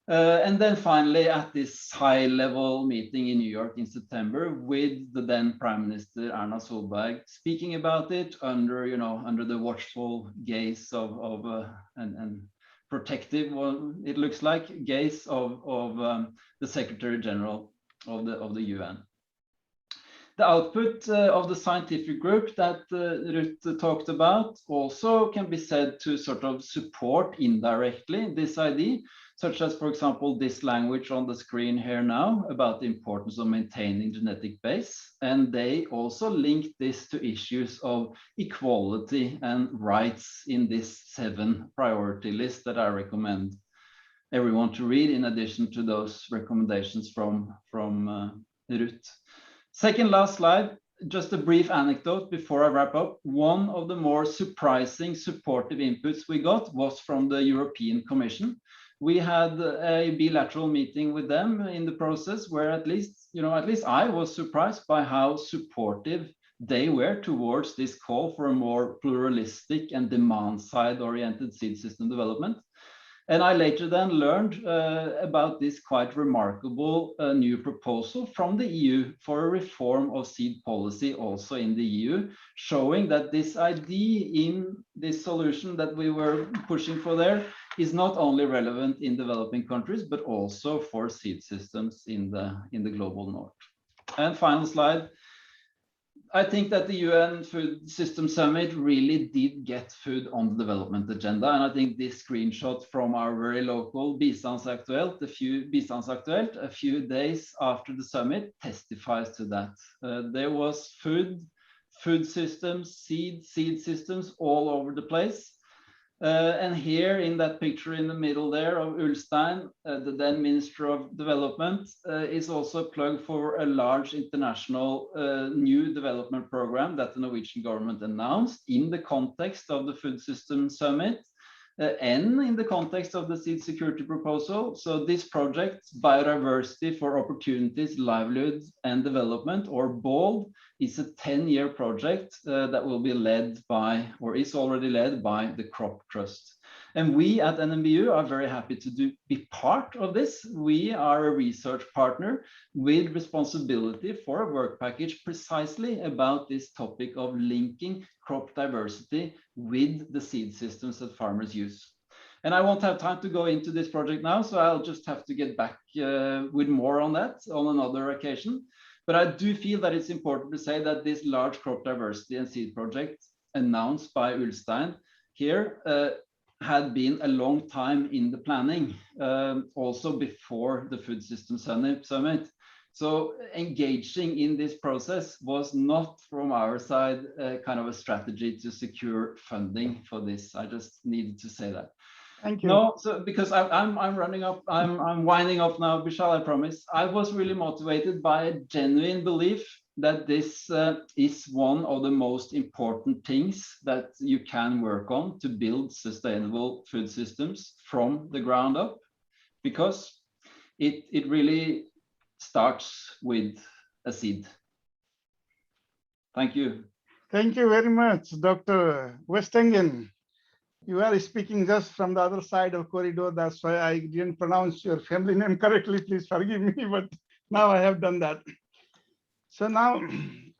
And then finally at this high-level meeting in New York in September with the then Prime Minister Erna Solberg speaking about it under, you know, under the watchful gaze of and protective, well, it looks like, gaze of the Secretary General of the UN. The output of the scientific group that Ruth talked about also can be said to sort of support indirectly this idea, such as, for example, this language on the screen here now about the importance of maintaining genetic base. And they also linked this to issues of equality and rights in this 7 priority list that I recommend everyone to read, in addition to those recommendations from Ruth. Second last slide, just a brief anecdote before I wrap up. One of the more surprising supportive inputs we got was from the European Commission. We had a bilateral meeting with them in the process where at least I was surprised by how supportive they were towards this call for a more pluralistic and demand side oriented seed system development. And I later then learned about this quite remarkable new proposal from the EU for a reform of seed policy also in the EU, showing that this idea in this solution that we were pushing for there is not only relevant in developing countries, but also for seed systems in the global north. And final slide. I think that the UN Food System Summit really did get food on the development agenda. And I think this screenshot from our very local Bistandsaktuelt, a few days after the summit testifies to that. There was food systems, seed systems all over the place. And here in that picture in the middle there of Ulstein, the then Minister of Development, is also a plug for a large international new development program that the Norwegian government announced in the context of the Food System Summit and in the context of the seed security proposal. So this project, Biodiversity for Opportunities, Livelihoods and Development, or BOLD, is a 10-year project that will be led by, or is already led by, the Crop Trust. And we at NMBU are very happy to be part of this. We are a research partner with responsibility for a work package precisely about this topic of linking crop diversity with the seed systems that farmers use. And I won't have time to go into this project now, so I'll just have to get back with more on that on another occasion. But I do feel that it's important to say that this large crop diversity and seed project announced by Ulstein here had been a long time in the planning, also before the Food System Summit. So engaging in this process was not from our side kind of a strategy to secure funding for this. I just needed to say that. Thank you. No, so because I'm running up, I'm winding up now, Bishal, I promise. I was really motivated by a genuine belief that this is one of the most important things that you can work on to build sustainable food systems from the ground up, because it really starts with a seed. Thank you. Thank you very much, Dr. Westengen. You are speaking just from the other side of corridor. That's why I didn't pronounce your family name correctly. Please forgive me, but now I have done that. So now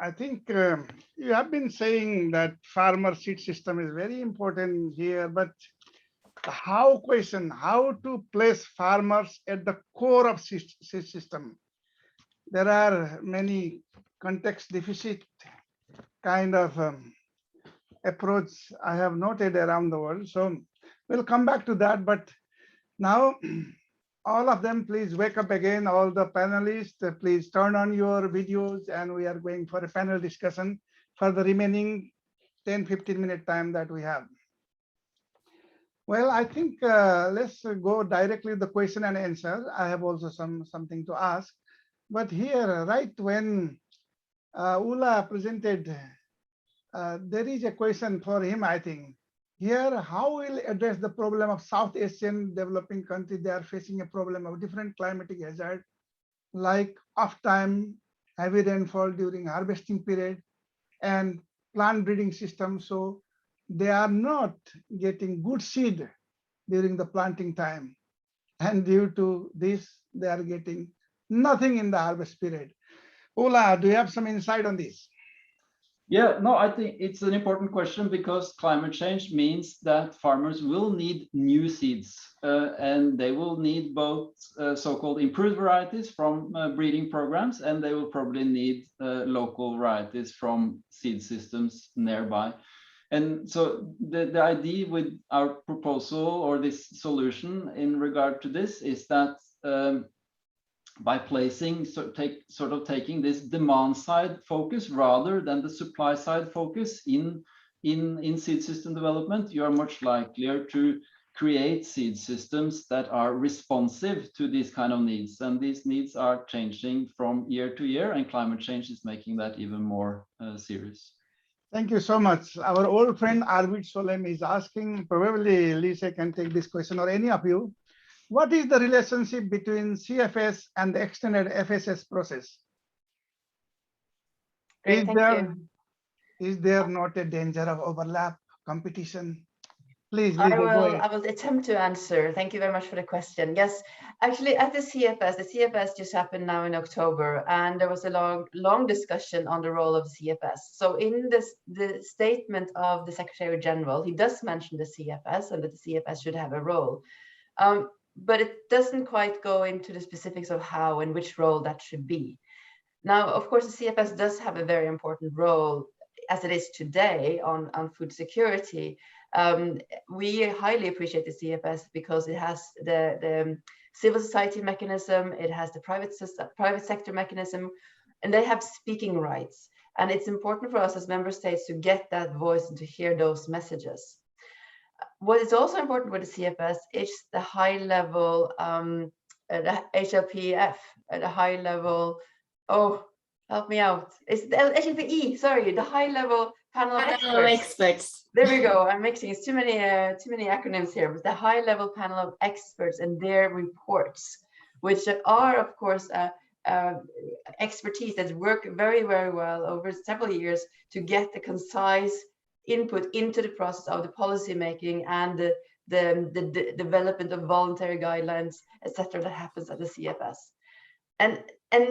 I think you have been saying that farmer seed system is very important here, but the how question, how to place farmers at the core of seed system. There are many context deficit kind of approach I have noted around the world. So we'll come back to that. But now, all of them, please wake up again. All the panelists, please turn on your videos, and we are going for a panel discussion for the remaining 10-15-minute time that we have. Well, I think let's go directly to the question and answer. I have also something to ask. But here, right when Oola presented, there is a question for him, I think. Here, how will address the problem of South Asian developing countries? They are facing a problem of different climatic hazard, like off time, heavy rainfall during harvesting period, and plant breeding system. So they are not getting good seed during the planting time. And due to this, they are getting nothing in the harvest period. Oola, do you have some insight on this? Yeah, no, I think it's an important question, because climate change means that farmers will need new seeds, and they will need both so-called improved varieties from breeding programs, and they will probably need local varieties from seed systems nearby. And so the idea with our proposal or this solution in regard to this is that by placing, taking this demand side focus rather than the supply side focus in seed system development, you are much likelier to create seed systems that are responsive to these kind of needs. And these needs are changing from year to year, and climate change is making that even more serious. Thank you so much. Our old friend Arvid Solem is asking, probably Lisa can take this question, or any of you. What is the relationship between CFS and the extended FSS process? Great, thank you. Is there not a danger of overlap, competition? Please, Lisa, I will attempt to answer. Thank you very much for the question. Yes, actually at the CFS just happened now in October, and there was a long discussion on the role of the CFS. So in the statement of the Secretary General, he does mention the CFS and that the CFS should have a role. But it doesn't quite go into the specifics of how and which role that should be. Now, of course, the CFS does have a very important role as it is today on food security. We highly appreciate the CFS because it has the civil society mechanism, it has the private sector mechanism, and they have speaking rights. And it's important for us as member states to get that voice and to hear those messages. What is also important with the CFS is the high level, the HLPF, at a high level, oh, help me out. It's the HLPE, sorry, the high level panel of experts. There we go, I'm mixing, it's too many acronyms here, but the high level panel of experts and their reports, which are, of course, expertise that work very, very well over several years to get the concise input into the process of the policy making and the development of voluntary guidelines, etc., that happens at the CFS. And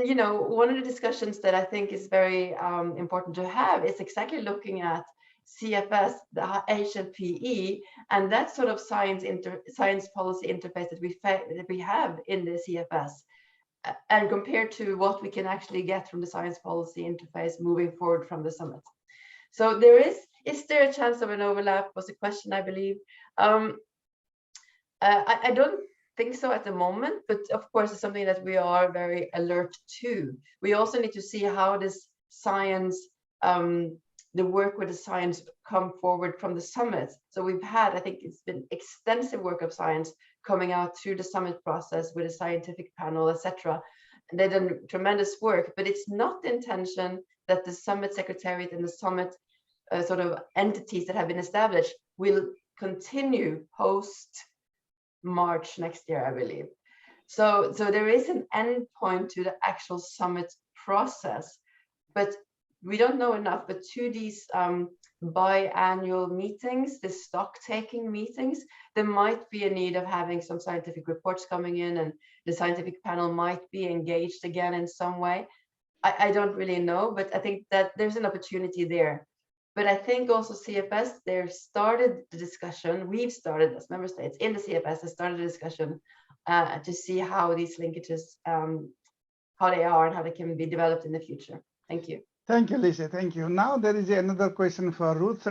you know, one of the discussions that I think is very important to have is exactly looking at CFS, the HLPE, and that sort of science policy interface that we have in the CFS, and compared to what we can actually get from the science policy interface moving forward from the summit. So is there a chance of an overlap, was the question, I believe. I don't think so at the moment, but of course it's something that we are very alert to. We also need to see how this science, the work with the science come forward from the summit. So we've had, I think it's been extensive work of science coming out through the summit process with a scientific panel, etc. they've done tremendous work, but it's not the intention that the summit secretariat and the summit sort of entities that have been established will continue post March next year, I believe. So there is an end point to the actual summit process, but we don't know enough. But to these biannual meetings, the stock-taking meetings, there might be a need of having some scientific reports coming in, and the scientific panel might be engaged again in some way. I don't really know, but I think that there's an opportunity there. But I think also CFS, they've started the discussion. We've started as member states in the CFS, has started a discussion to see how these linkages, how they are and how they can be developed in the future. Thank you. Thank you, Lisa. Thank you. Now there is another question for Ruth.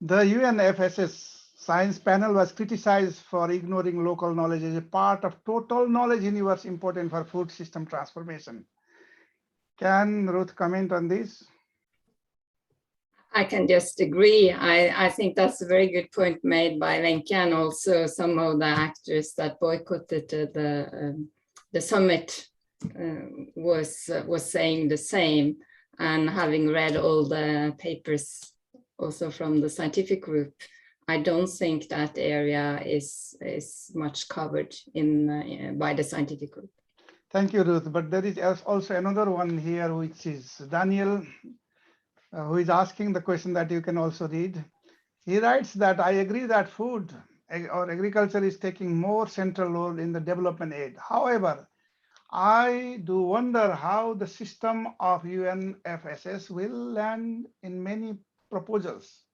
The UNFSS science panel was criticized for ignoring local knowledge as a part of total knowledge universe important for food system transformation. Can Ruth comment on this? I can just agree. I think that's a very good point made by Wenche, and also some of the actors that boycotted the summit was saying the same. And having read all the papers also from the scientific group, I don't think that area is much covered by the scientific group. Thank you, Ruth. But there is also another one here, which is Daniel, who is asking the question that you can also read. He writes that I agree that food or agriculture is taking more central role in the development aid. However, I do wonder how the system of UNFSS will land in many proposals.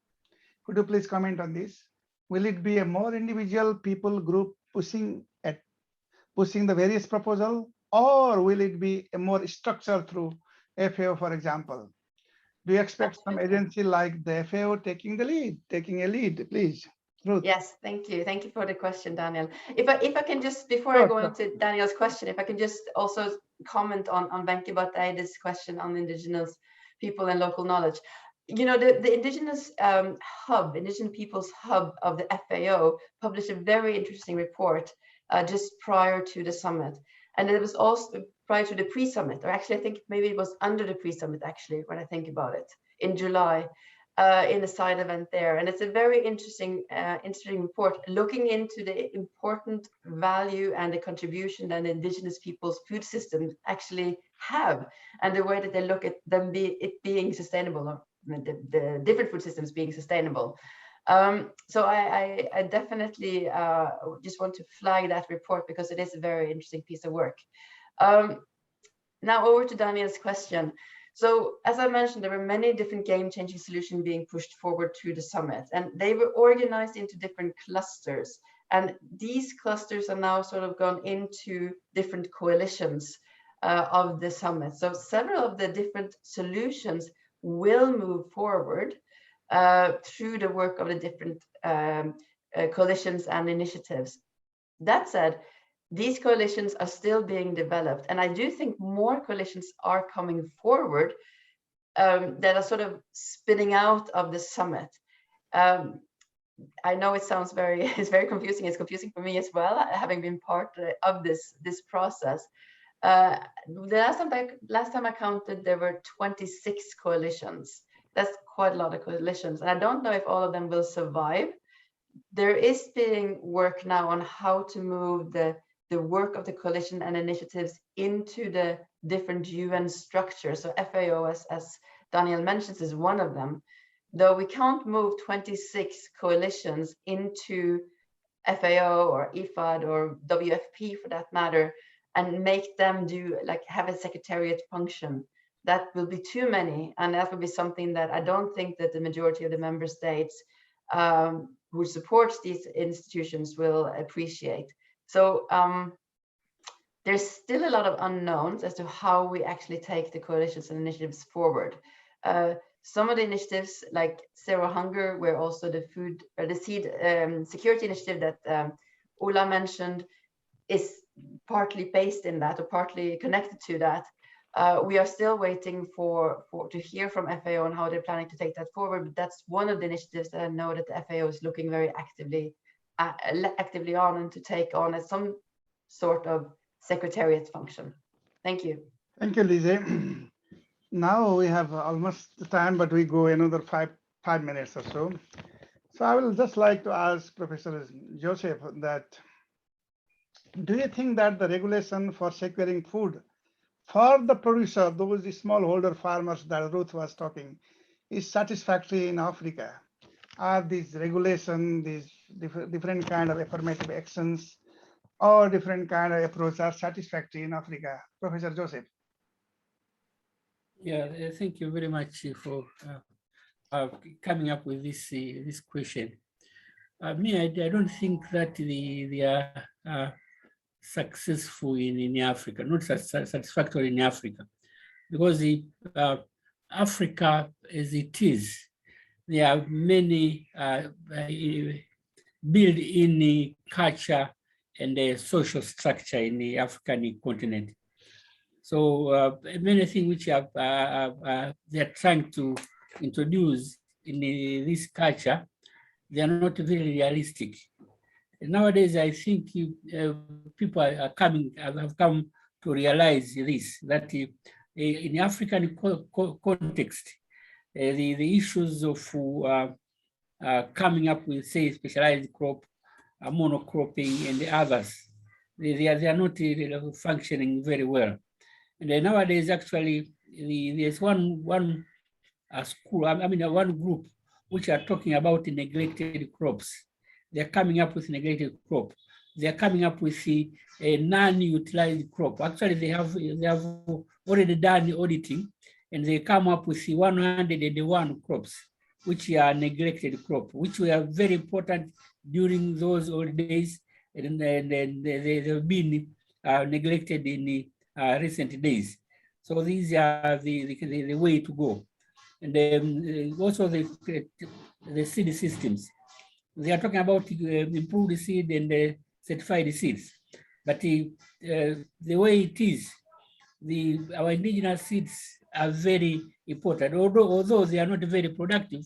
Could you please comment on this? Will it be a more individual people group pushing the various proposal, or will it be a more structure through FAO, for example? Do you expect some agency like the FAO taking a lead, please? Ruth. Yes, thank you. Thank you for the question, Daniel. If I can just, before I go into Daniel's question, if I can just also comment on Wenche Bateide's question on indigenous people and local knowledge. You know, the indigenous Indigenous Peoples Hub of the FAO published a very interesting report just prior to the summit. And it was also prior to the pre-summit, or actually I think maybe it was under the pre-summit actually, when I think about it, in July. In the side event there, and it's a very interesting report looking into the important value and the contribution that indigenous people's food systems actually have, and the way that they look at them being sustainable, or the different food systems being sustainable. So I definitely just want to flag that report because it is a very interesting piece of work. Now over to Daniel's question. So as I mentioned, there were many different game-changing solutions being pushed forward to the summit, and they were organized into different clusters. And these clusters are now sort of gone into different coalitions of the summit. So several of the different solutions will move forward through the work of the different coalitions and initiatives. That said, these coalitions are still being developed, and I do think more coalitions are coming forward that are sort of spinning out of the summit. I know it sounds it's very confusing. It's confusing for me as well, having been part of this process. The last time I counted, there were 26 coalitions. That's quite a lot of coalitions, and I don't know if all of them will survive. There is being work now on how to move the work of the coalition and initiatives into the different UN structures. So FAO, as Daniel mentions, is one of them. Though we can't move 26 coalitions into FAO or IFAD or WFP for that matter, and make them have a secretariat function. That will be too many, and that will be something that I don't think that the majority of the member states who supports these institutions will appreciate. So there's still a lot of unknowns as to how we actually take the coalitions and initiatives forward. Some of the initiatives like Zero Hunger, where also the food or the seed security initiative that Oola mentioned is partly based in that or partly connected to that. We are still waiting to hear from FAO on how they're planning to take that forward. But that's one of the initiatives that I know that the FAO is looking very actively on and to take on as some sort of secretariat function. Thank you. Thank you, Lise. Now we have almost the time, but we go another five minutes or so. So I will just like to ask Professor Joseph that, do you think that the regulation for securing food for the producer, those smallholder farmers that Ruth was talking, is satisfactory in Africa? Are these regulation, these different kind of affirmative actions or different kind of approach are satisfactory in Africa? Professor Joseph. Yeah, thank you very much for coming up with this question. I don't think that they are successful in Africa, not satisfactory in Africa, because Africa as it is, there are many built-in culture and social structure in the African continent. So many things which they're trying to introduce in this culture, they are not very realistic. Nowadays, I think people have come to realize this, that in African context, the issues of coming up with, say, specialized crop, monocropping, and the others, they are not functioning very well. And nowadays, actually, there's one school, one group, which are talking about the neglected crops. They're coming up with neglected crop. They're coming up with a non-utilized crop. Actually, they have already done auditing, and they come up with 101 crops, which are neglected crop, which were very important during those old days, and they've been neglected in the recent days. So these are the way to go. And also the seed systems. They are talking about improved seed and certified seeds. But the way it is, our indigenous seeds are very important, although they are not very productive,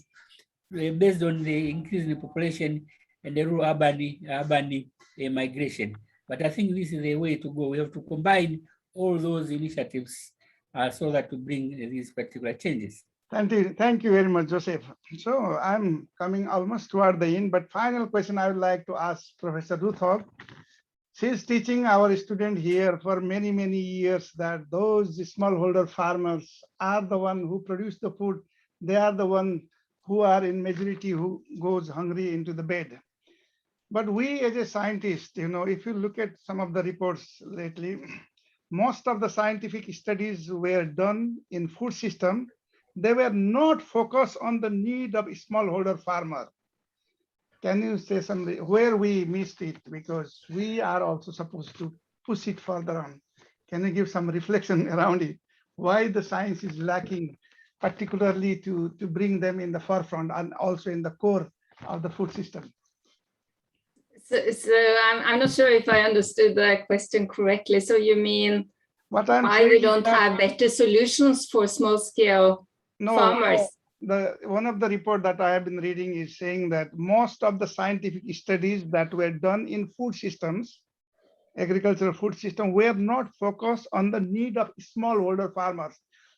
based on the increase in the population and the rural urban migration. But I think this is the way to go. We have to combine all those initiatives so that to bring these particular changes. Thank you very much, Joseph. So I'm coming almost toward the end, but final question I would like to ask Professor Ruth Hogg. She's teaching our student here for many, many years that those smallholder farmers are the one who produce the food. They are the one who are in majority who goes hungry into the bed. But we as a scientist, if you look at some of the reports lately, most of the scientific studies were done in food system. They were not focused on the need of smallholder farmer. Can you say something where we missed it? Because we are also supposed to push it further on. Can you give some reflection around it? Why the science is lacking, particularly to bring them in the forefront and also in the core of the food system? So I'm not sure if I understood the question correctly. So you mean why we don't have better solutions for small-scale farmers? One of the report that I have been reading is saying that most of the scientific studies that were done in food systems, agricultural food system, were not focused on the need of smallholder farmers.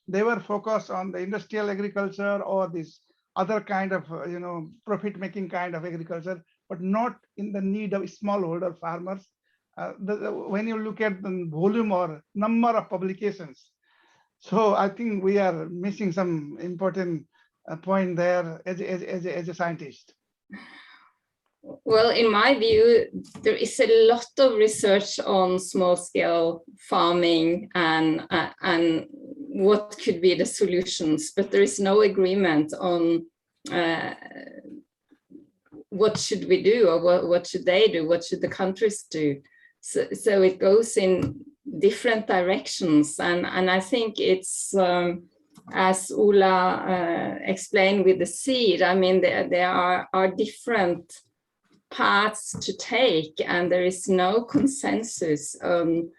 They were focused on the industrial agriculture or this other kind of, profit-making kind of agriculture, but not in the need of smallholder farmers. When you look at the volume or number of publications, so I think we are missing some important point there as a scientist. Well, in my view, there is a lot of research on small-scale farming and what could be the solutions, but there is no agreement on what should we do, or what should they do, what should the countries do. So it goes in different directions, and I think it's as Oola explained with the seed. I mean, there are different paths to take, and there is no consensus on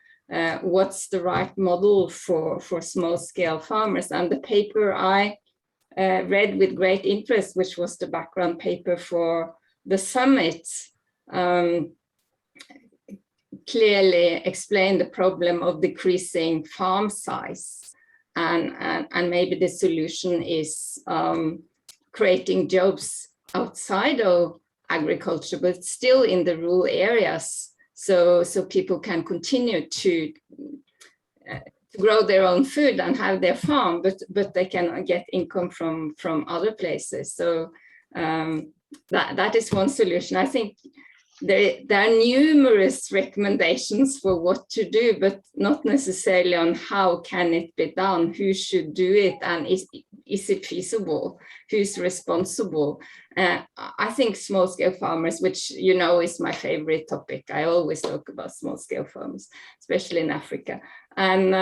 what's the right model for small-scale farmers. And the paper I read with great interest, which was the background paper for the summit, clearly explain the problem of decreasing farm size, and maybe the solution is creating jobs outside of agriculture, but still in the rural areas, so people can continue to grow their own food and have their farm, but they can get income from other places. So that is one solution. I think there are numerous recommendations for what to do, but not necessarily on how can it be done, who should do it, and is it feasible, who's responsible. I think small-scale farmers, which you know is my favorite topic. I always talk about small-scale farmers, especially in Africa. And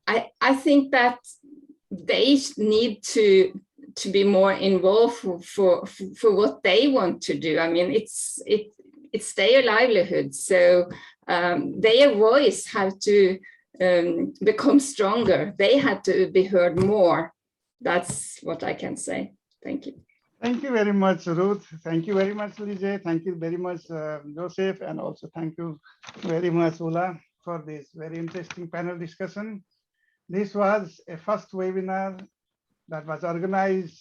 I think that they need to be more involved for what they want to do. I mean, it's their livelihood, so their voice have to become stronger. They had to be heard more. That's what I can say. Thank you. Thank you very much, Ruth. Thank you very much, Lise. Thank you very much, Joseph, and also thank you very much, Oola, for this very interesting panel discussion. This was a first webinar that was organized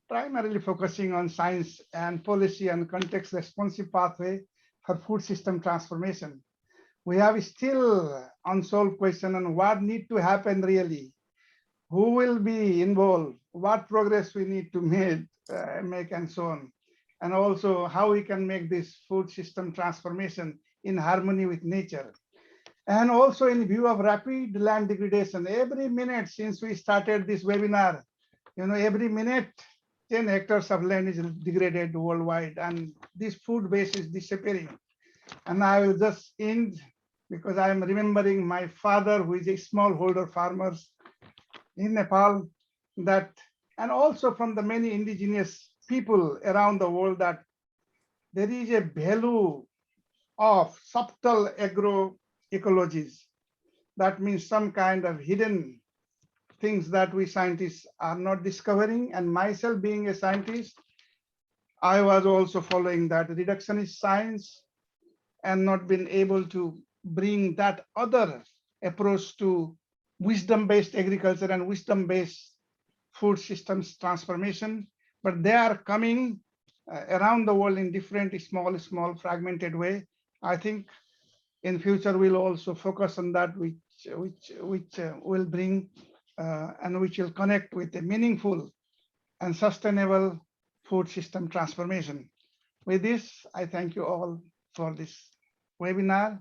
primarily focusing on science and policy and context responsive pathway for food system transformation. We have still unsolved question on what need to happen really, who will be involved, what progress we need to make and so on, and also how we can make this food system transformation in harmony with nature. And also in view of rapid land degradation, every minute since we started this webinar, you know, every minute 10 hectares of land is degraded worldwide, and this food base is disappearing. And I will just end because I am remembering my father, who is a smallholder farmer in Nepal, that, and also from the many indigenous people around the world, that there is a value of subtle agroecologies. That means some kind of hidden things that we scientists are not discovering. And myself being a scientist, I was also following that reductionist science and not been able to bring that other approach to wisdom-based agriculture and wisdom-based food systems transformation. But they are coming around the world in different small fragmented way. I think in future we'll also focus on that, which will bring and which will connect with a meaningful and sustainable food system transformation. With this, I thank you all for this webinar,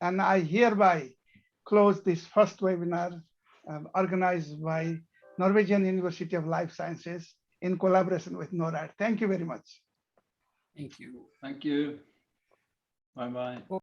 and I hereby close this first webinar organized by Norwegian University of Life Sciences in collaboration with NORAD. Thank you very much. Thank you. Thank you. Bye-bye.